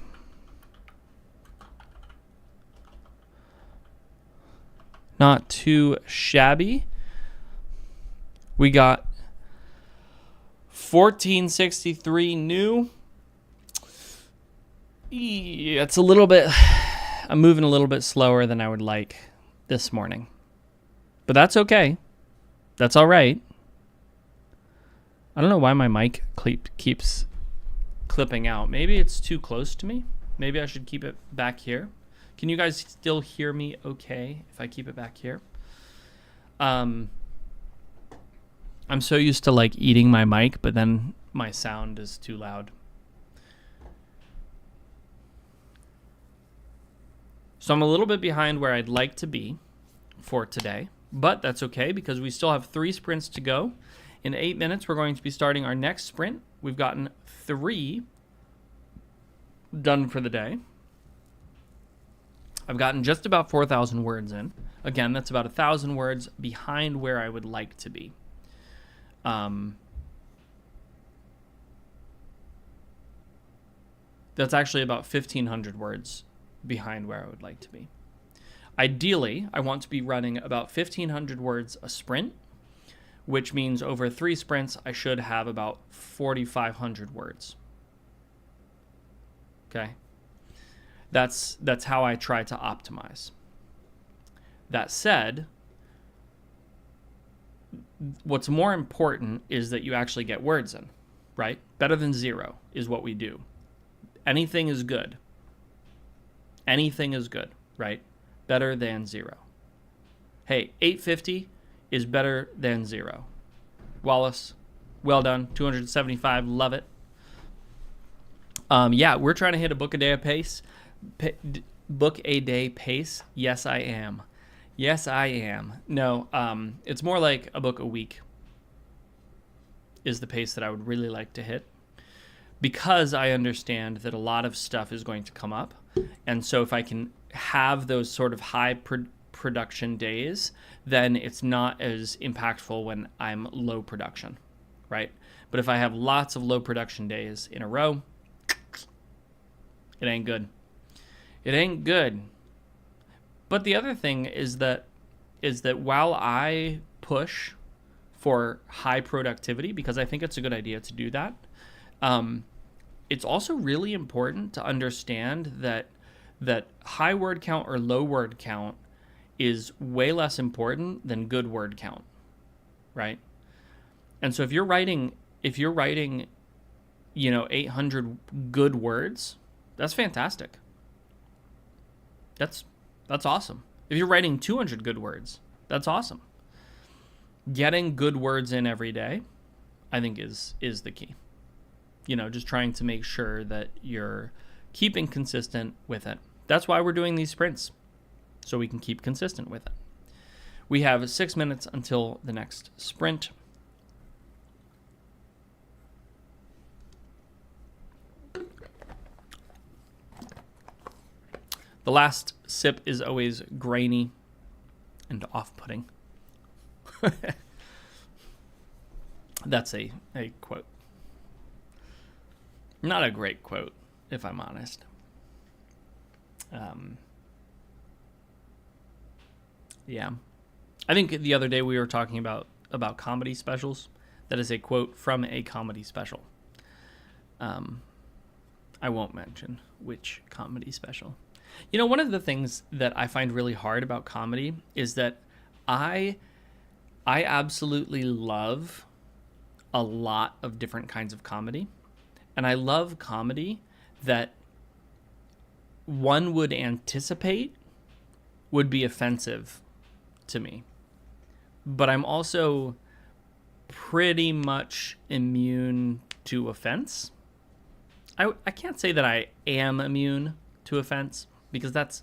Not too shabby. We got 1463 new. Yeah, it's a little bit, I'm moving a little bit slower than I would like this morning. But that's okay. That's all right. I don't know why my mic keeps clipping out. Maybe it's too close to me. Maybe I should keep it back here. Can you guys still hear me okay if I keep it back here? I'm so used to like eating my mic, but then my sound is too loud. So I'm a little bit behind where I'd like to be for today, but that's okay because we still have 3 sprints to go. In 8 minutes, we're going to be starting our next sprint. We've gotten 3 done for the day. I've gotten just about 4,000 words in. Again, that's about 1,000 words behind where I would like to be. That's actually about 1,500 words behind where I would like to be. Ideally, I want to be running about 1,500 words a sprint, which means over 3 sprints, I should have about 4,500 words. Okay? That's how I try to optimize. That said, what's more important is that you actually get words in, right? Better than 0 is what we do. Anything is good. Anything is good, right? Better than 0. Hey, 850 is better than 0. Wallace, well done. 275, love it. Yeah, we're trying to hit a book a day pace. Book a day pace. Yes, I am. Yes, I am. No, it's more like a book a week is the pace that I would really like to hit, because I understand that a lot of stuff is going to come up. And so if I can have those sort of high production days, then it's not as impactful when I'm low production, right? But if I have lots of low production days in a row, it ain't good. It ain't good. But the other thing is that while I push for high productivity, because I think it's a good idea to do that, it's also really important to understand that high word count or low word count is way less important than good word count, right? And so if you're writing, 800 good words, that's fantastic. That's awesome. If you're writing 200 good words, that's awesome. Getting good words in every day, I think is the key. Just trying to make sure that you're keeping consistent with it. That's why we're doing these sprints, so we can keep consistent with it. We have 6 minutes until the next sprint. The last sip is always grainy and off-putting. That's a quote. Not a great quote, if I'm honest. Yeah. I think the other day we were talking about about comedy specials. That is a quote from a comedy special. I won't mention which comedy special. You know, one of the things that I find really hard about comedy is that I absolutely love a lot of different kinds of comedy. And I love comedy that one would anticipate would be offensive to me. But I'm also pretty much immune to offense. I can't say that I am immune to offense, because that's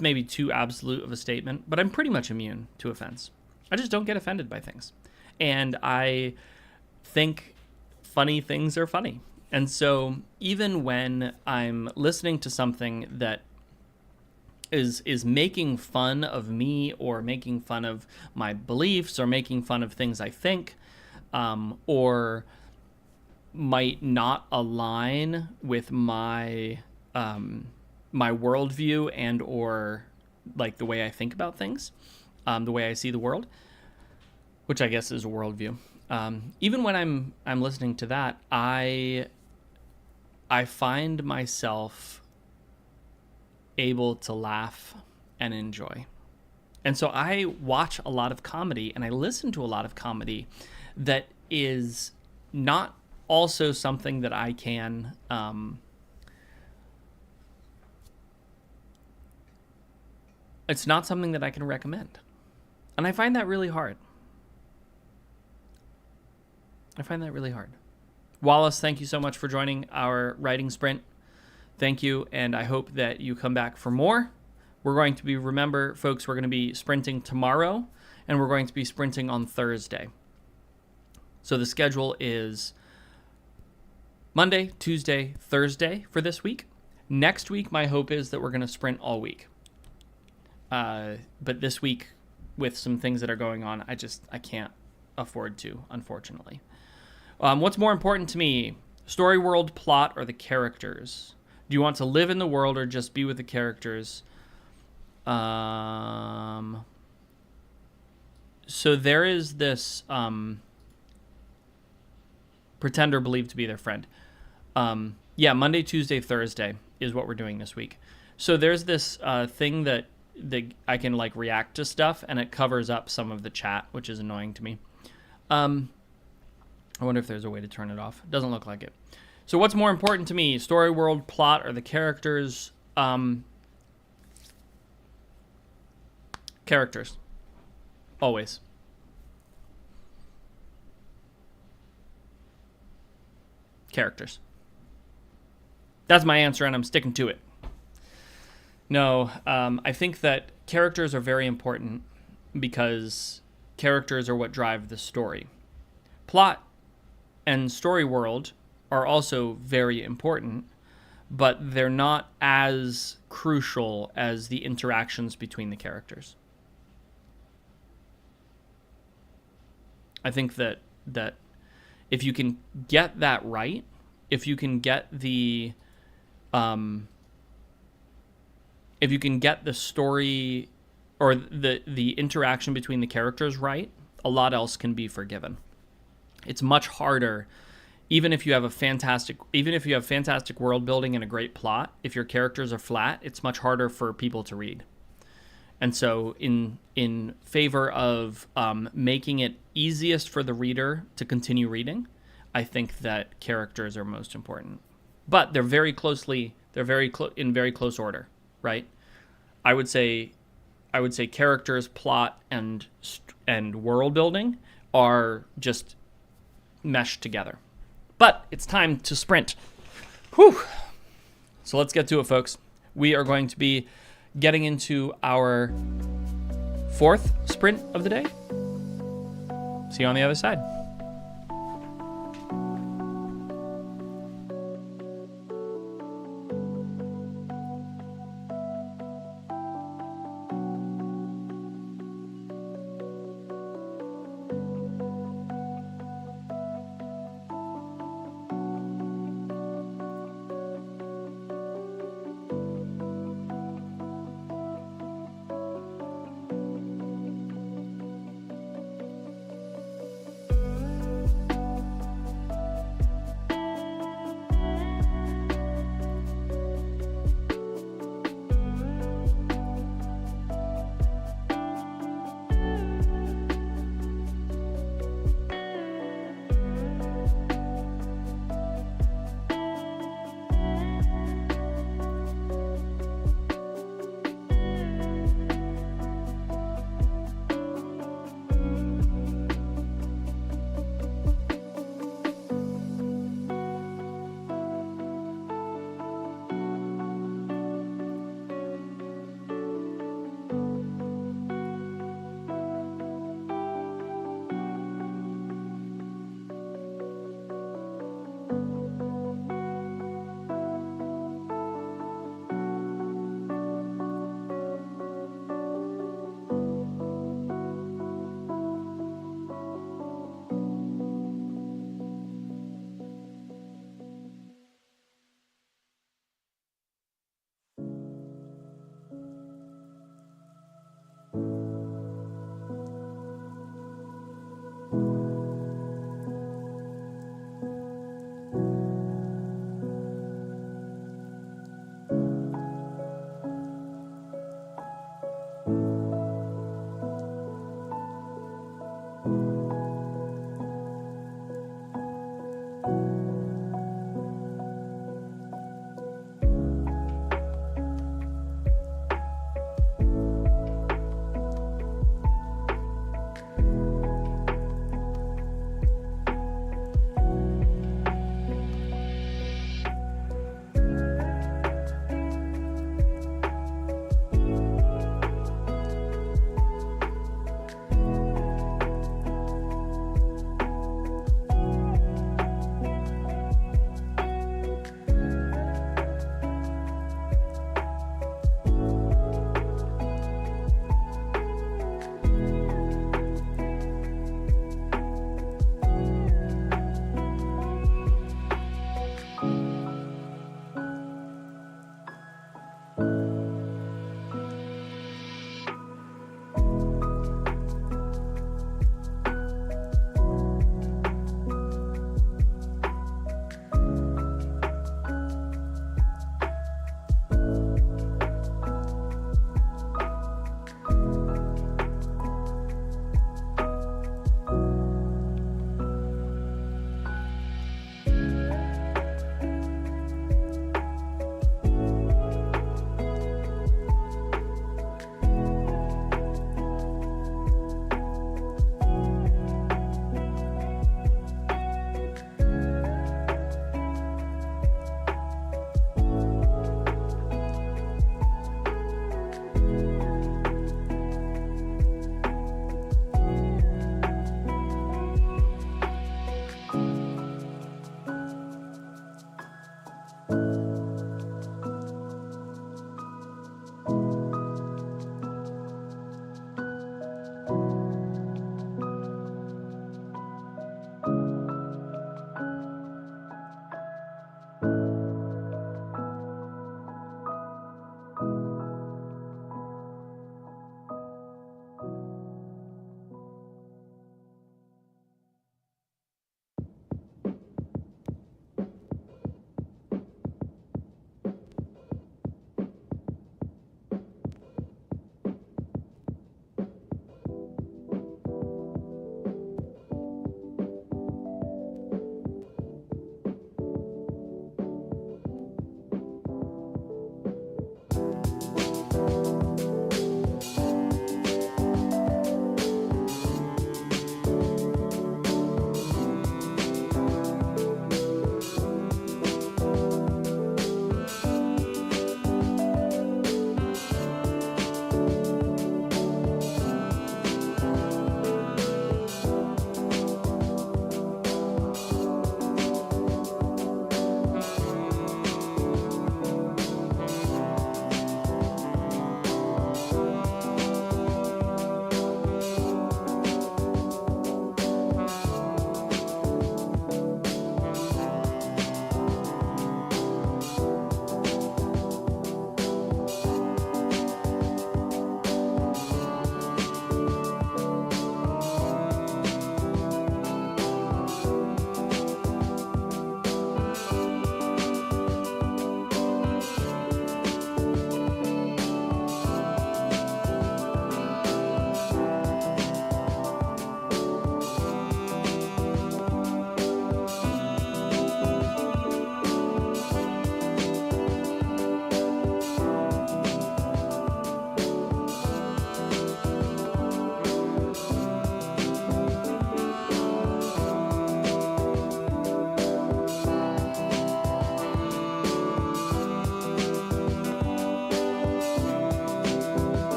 maybe too absolute of a statement, but I'm pretty much immune to offense. I just don't get offended by things. And I think funny things are funny. And so even when I'm listening to something that is making fun of me, or making fun of my beliefs, or making fun of things I think, or might not align with my my worldview and or like the way I think about things, the way I see the world, which I guess is a worldview. Even when I'm listening to that, I find myself able to laugh and enjoy. And so I watch a lot of comedy, and I listen to a lot of comedy that is not also something that I can it's not something that I can recommend. And I find that really hard. Wallace, thank you so much for joining our writing sprint. Thank you, and I hope that you come back for more. We're going to be, remember, folks, we're going to be sprinting tomorrow, and we're going to be sprinting on Thursday. So the schedule is Monday, Tuesday, Thursday for this week. Next week, my hope is that we're going to sprint all week. But this week, with some things that are going on, I can't afford to, unfortunately. What's more important to me, story, world, plot, or the characters? Do you want to live in the world or just be with the characters? So there is this pretend or believe to be their friend. Monday, Tuesday, Thursday is what we're doing this week. So there's this thing that I can like react to stuff, and it covers up some of the chat, which is annoying to me. I wonder if there's a way to turn it off. It doesn't look like it. So what's more important to me, story, world, plot, or the characters? Characters. Always. Characters. That's my answer, and I'm sticking to it. No, I think that characters are very important because characters are what drive the story. Plot and story world are also very important, but they're not as crucial as the interactions between the characters. I think that if you can get that right, if you can get the story or the interaction between the characters right, a lot else can be forgiven. It's much harder, even if you have fantastic world building and a great plot. If your characters are flat, it's much harder for people to read. And so in favor of making it easiest for the reader to continue reading, I think that characters are most important. But they're very in very close order, right? I would say characters, plot, and world building are just meshed together. But it's time to sprint. Whew. So let's get to it, folks. We are going to be getting into our fourth sprint of the day. See you on the other side.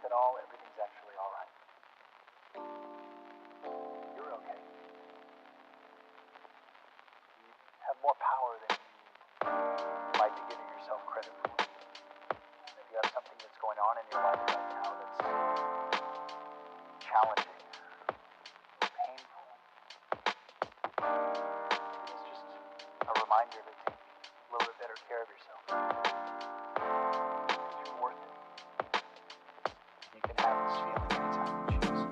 underneath it all, everything's actually alright. You're okay. You have more power than you might be giving yourself credit for. If you have something that's going on in your life right now that's challenging, painful, it's just a reminder to take a little bit better care of yourself. Because you're worth it. You can have this feeling anytime you choose.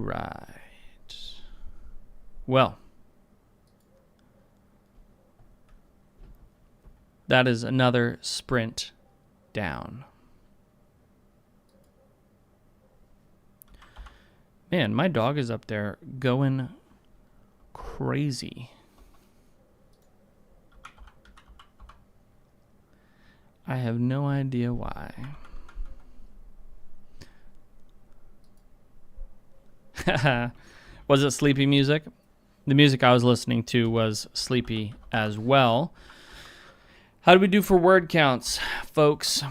right. Well, that is another sprint down. Man, my dog is up there going crazy. I have no idea why. Was it sleepy music? The music I was listening to was sleepy as well. How do we do for word counts, folks?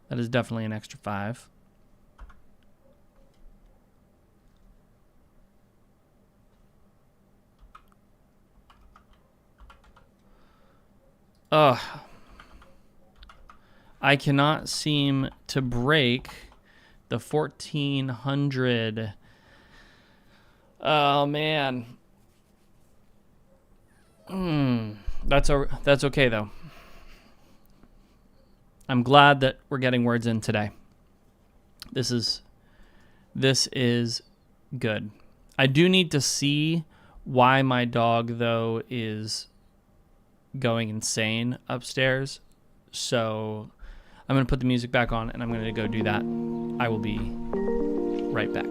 That is definitely an extra 5. Ugh. I cannot seem to break the 1400. Oh, man. That's okay, though. I'm glad that we're getting words in today. This is good. I do need to see why my dog, though, is going insane upstairs. So I'm going to put the music back on and I'm going to go do that. I will be right back.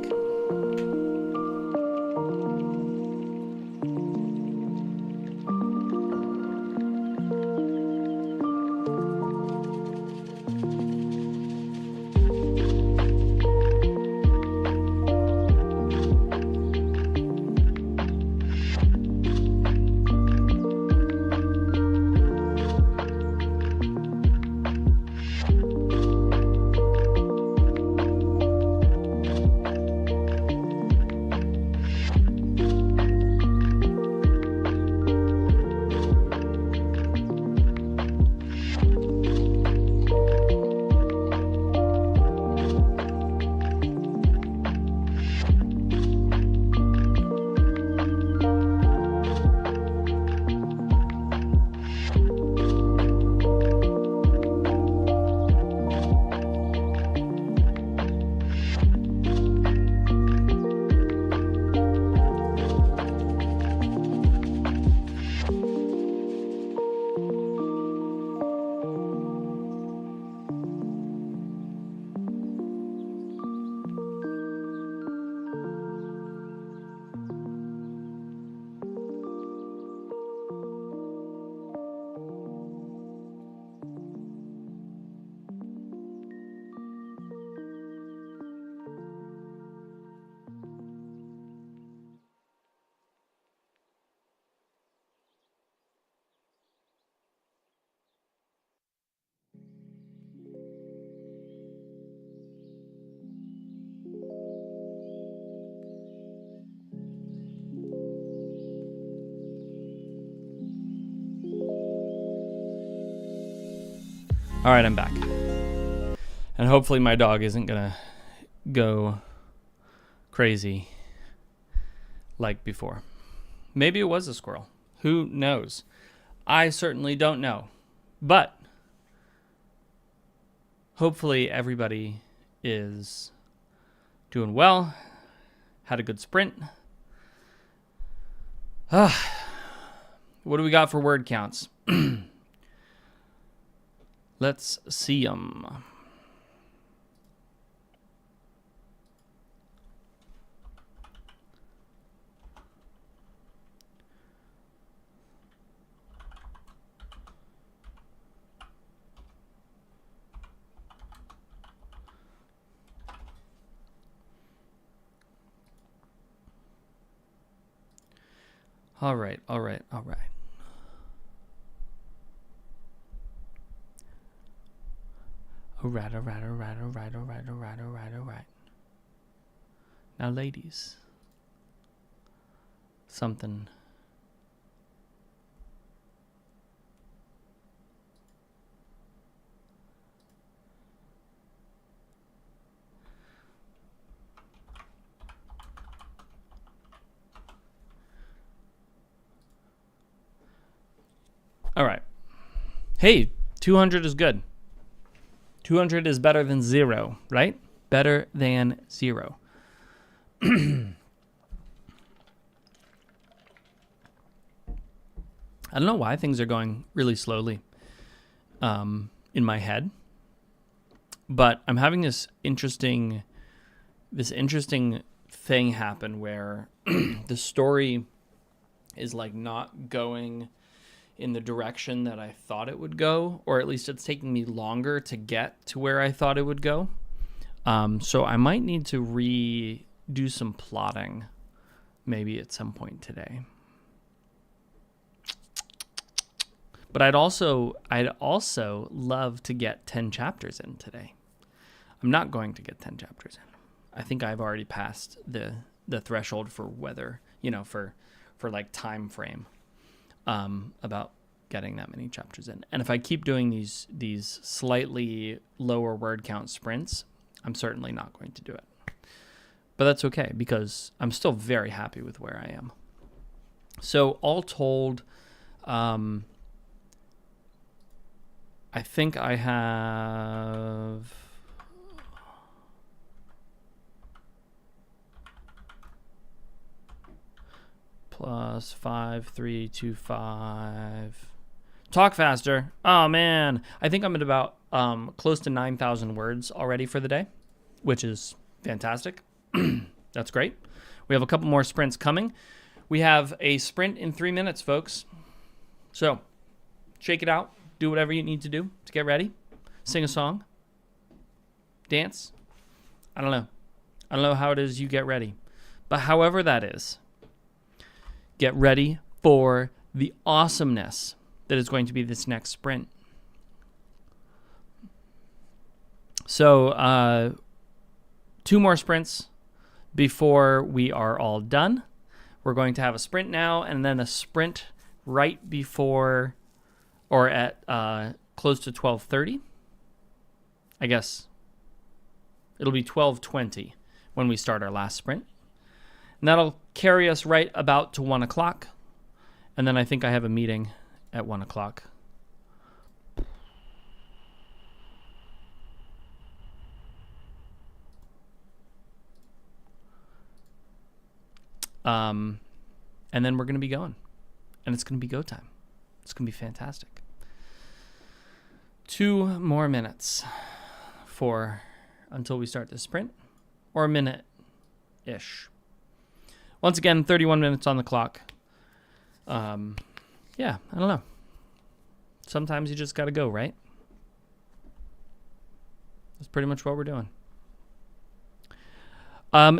All right, I'm back. And hopefully my dog isn't going to go crazy like before. Maybe it was a squirrel. Who knows? I certainly don't know. But hopefully everybody is doing well, had a good sprint. What do we got for word counts? Let's see them. All right. All right. Now, ladies, something. All right. Hey, 200 is good. 200 is better than 0, right? Better than 0. I don't know why things are going really slowly in my head, but I'm having this interesting thing happen where the story is like not going in the direction that I thought it would go, or at least it's taking me longer to get to where I thought it would go. So I might need to redo some plotting maybe at some point today. But I'd also love to get 10 chapters in today. I'm not going to get 10 chapters in. I think I've already passed the threshold for whether, for like time frame about getting that many chapters in. And if I keep doing these slightly lower word count sprints, I'm certainly not going to do it. But that's okay, because I'm still very happy with where I am. So all told, I think I have plus 5,325. Talk faster. Oh man, I think I'm at about close to 9,000 words already for the day, which is fantastic. That's great. We have a couple more sprints coming. We have a sprint in 3 minutes, folks. So shake it out. Do whatever you need to do to get ready. Sing a song. Dance. I don't know. I don't know how it is you get ready. But however that is, get ready for the awesomeness that is going to be this next sprint. So 2 more sprints before we are all done. We're going to have a sprint now and then a sprint right before or at close to 12:30. I guess it'll be 12:20 when we start our last sprint. And that'll carry us right about to 1 o'clock. And then I think I have a meeting at 1 o'clock. And then we're going to be going. And it's going to be go time. It's going to be fantastic. 2 more minutes until we start the sprint, or a minute-ish. Once again, 31 minutes on the clock. Yeah, I don't know. Sometimes you just got to go, right? That's pretty much what we're doing.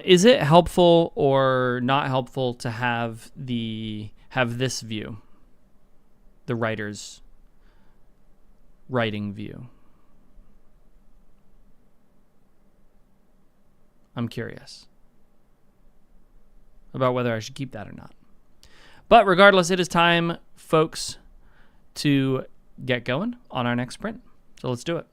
Is it helpful or not helpful to have this view, the writer's writing view? I'm curious about whether I should keep that or not. But regardless, it is time, folks, to get going on our next sprint. So let's do it.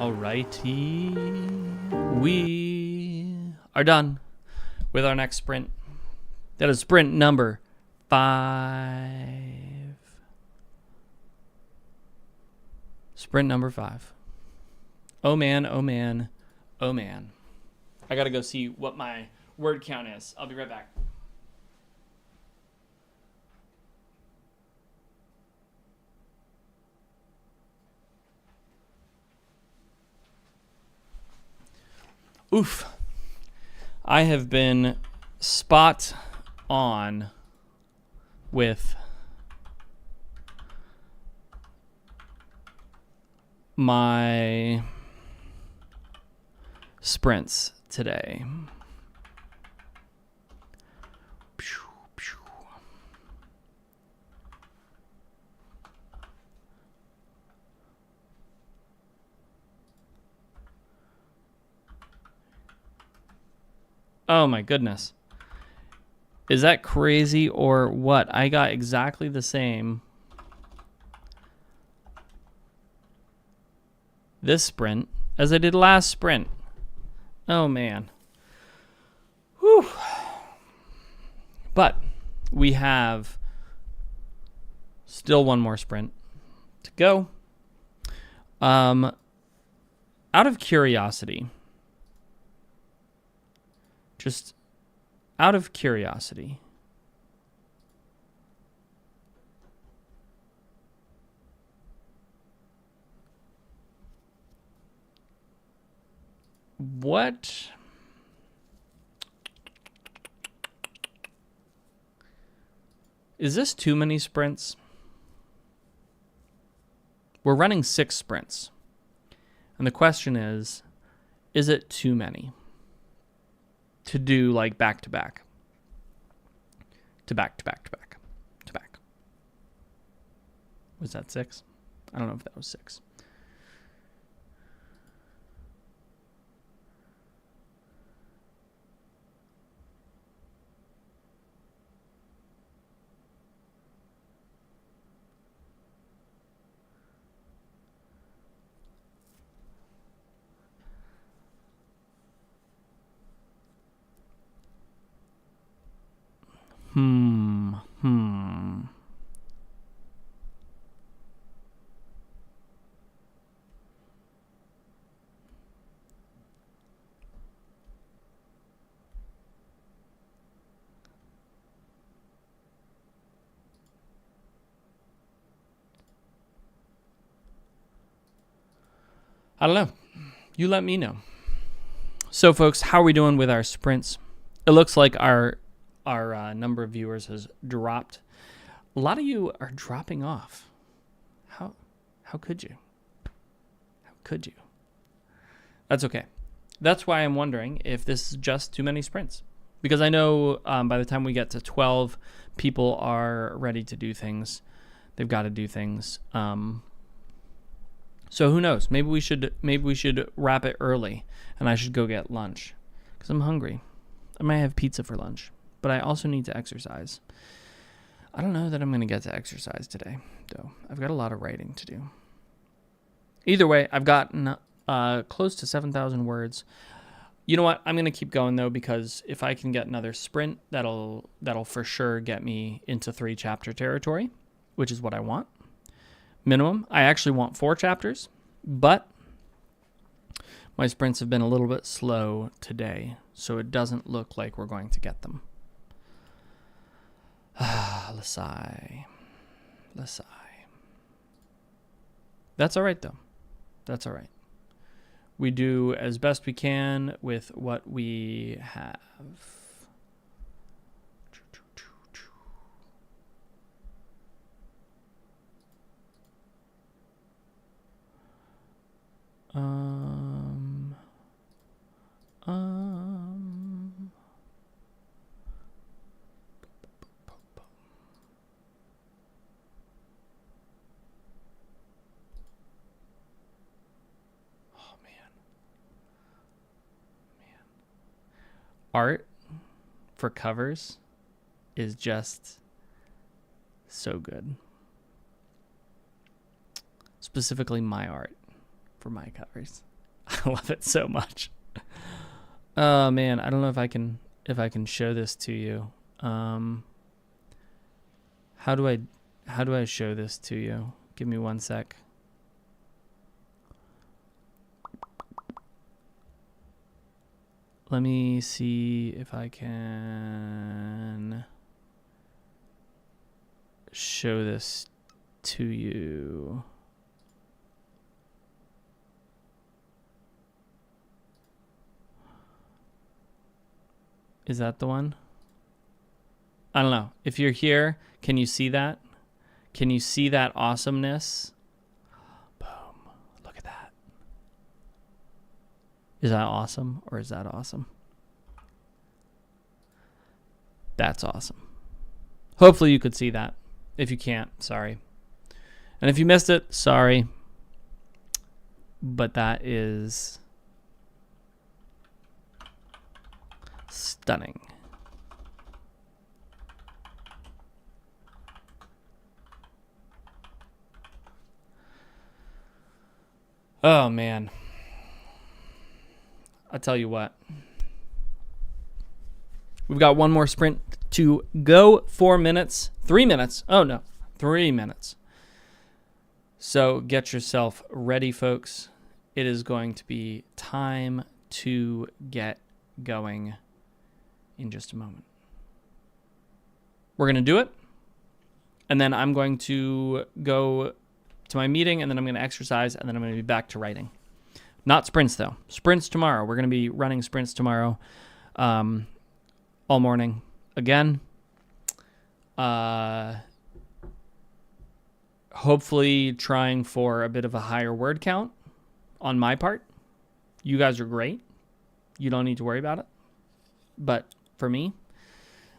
Alrighty. We are done with our next sprint. That is sprint number 5. Sprint number 5. Oh man, oh man, oh man. I gotta go see what my word count is. I'll be right back. Oof. I have been spot on with my sprints today. Oh my goodness. Is that crazy or what? I got exactly the same this sprint as I did last sprint. Oh man. Whew. But we have still one more sprint to go. Out of curiosity, just out of curiosity, what is this? Too many sprints? We're running 6 sprints. And the question is it too many to do like back to back? To back to back to back to back. Was that 6? I don't know if that was 6. I don't know. You let me know. So, folks, how are we doing with our sprints? It looks like our number of viewers has dropped. A lot of you are dropping off. How could you? How could you? That's okay. That's why I'm wondering if this is just too many sprints. Because I know by the time we get to 12, people are ready to do things. They've got to do things. So who knows? Maybe we should wrap it early, and I should go get lunch because I'm hungry. I might have pizza for lunch, but I also need to exercise. I don't know that I'm going to get to exercise today, though. I've got a lot of writing to do. Either way, I've gotten close to 7,000 words. You know what? I'm going to keep going, though, because if I can get another sprint, that'll for sure get me into 3 chapter territory, which is what I want. Minimum. I actually want 4 chapters, but my sprints have been a little bit slow today, so it doesn't look like we're going to get them. Lasai. That's all right, though. That's all right. We do as best we can with what we have. Oh man. Art for covers is just so good. Specifically my art for my covers. I love it so much. Oh man, I don't know if I can show this to you. How do I show this to you? Give me one sec. Let me see if I can show this to you. Is that the one? I don't know. If you're here, can you see that? Can you see that awesomeness? Boom. Look at that. Is that awesome or is that awesome? That's awesome. Hopefully you could see that. If you can't, sorry. And if you missed it, sorry. But that is stunning. Oh man. I'll tell you what. We've got one more sprint to go. 4 minutes. 3 minutes. Oh no. 3 minutes. So get yourself ready, folks. It is going to be time to get going in just a moment. We're going to do it. And then I'm going to go to my meeting, and then I'm going to exercise, and then I'm going to be back to writing. Not sprints, though. Sprints tomorrow. We're going to be running sprints tomorrow all morning. Again, hopefully trying for a bit of a higher word count on my part. You guys are great. You don't need to worry about it. But for me,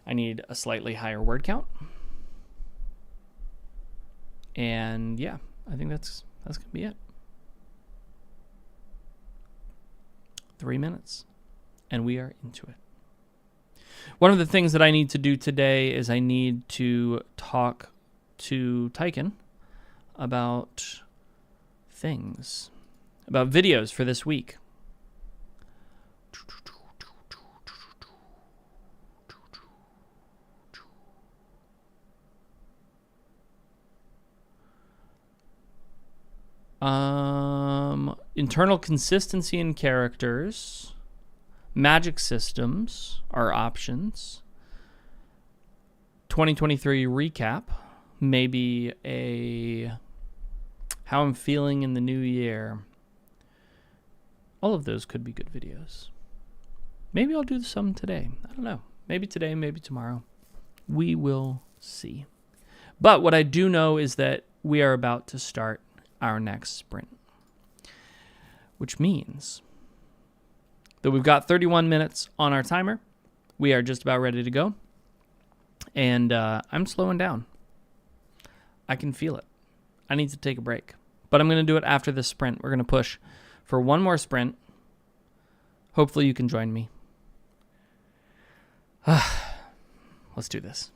I need a slightly higher word count. And yeah, I think that's going to be it. 3 minutes. And we are into it. One of the things that I need to do today is I need to talk to Tyken about things, about videos for this week. Internal consistency in characters, magic systems are options. 2023 recap, maybe a how I'm feeling in the new year. All of those could be good videos. Maybe I'll do some today. I don't know. Maybe today, maybe tomorrow. We will see. But what I do know is that we are about to start our next sprint, which means that we've got 31 minutes on our timer. We are just about ready to go. And I'm slowing down. I can feel it. I need to take a break. But I'm going to do it after this sprint. We're going to push for one more sprint. Hopefully you can join me. Let's do this.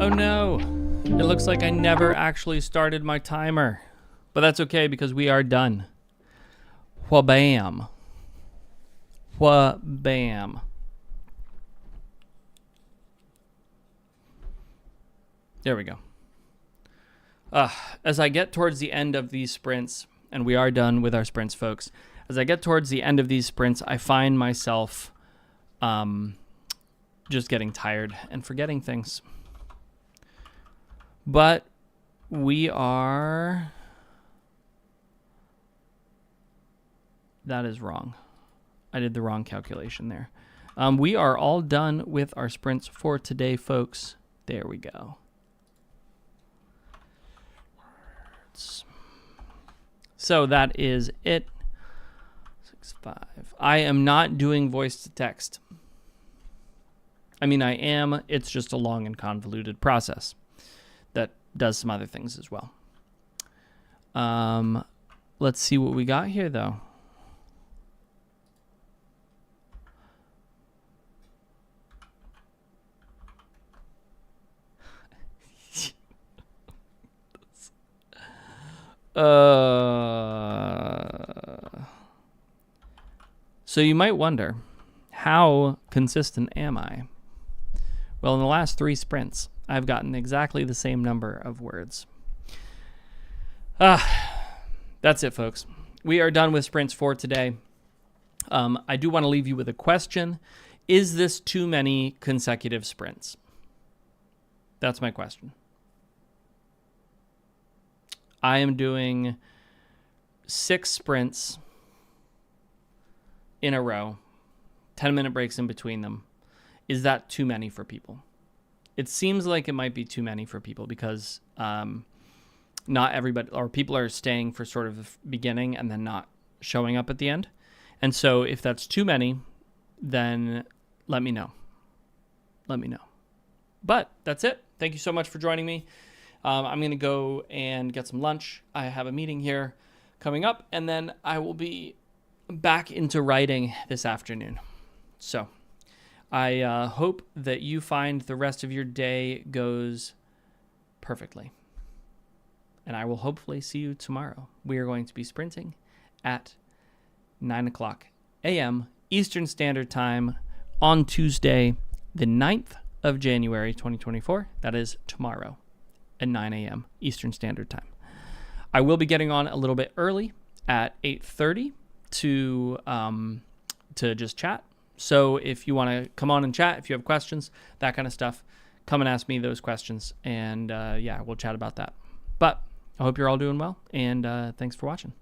Oh no, it looks like I never actually started my timer, but that's okay because we are done. Wha-bam. Wha-bam. There we go. As I get towards the end of these sprints, and we are done with our sprints, folks, as I get towards the end of these sprints, I find myself just getting tired and forgetting things. But we are... That is wrong. I did the wrong calculation there. We are all done with our sprints for today, folks. There we go. So that is it. 6.5. I am not doing voice to text. I mean, I am. It's just a long and convoluted process that does some other things as well. Let's see what we got here, though. So you might wonder, how consistent am I? Well, in the last 3 sprints, I've gotten exactly the same number of words. That's it, folks. We are done with sprints for today. I do want to leave you with a question. Is this too many consecutive sprints? That's my question. I am doing 6 sprints in a row, 10-minute breaks in between them. Is that too many for people? It seems like it might be too many for people because not everybody, or people are staying for sort of the beginning and then not showing up at the end. And so if that's too many, then let me know. Let me know. But that's it. Thank you so much for joining me. I'm going to go and get some lunch. I have a meeting here coming up, and then I will be back into writing this afternoon. So I hope that you find the rest of your day goes perfectly. And I will hopefully see you tomorrow. We are going to be sprinting at 9 o'clock a.m. Eastern Standard Time on Tuesday, the 9th of January, 2024. That is tomorrow at 9 a.m. Eastern Standard Time. I will be getting on a little bit early at 8:30 to just chat. So if you want to come on and chat, if you have questions, that kind of stuff, come and ask me those questions. And yeah, we'll chat about that. But I hope you're all doing well. And thanks for watching.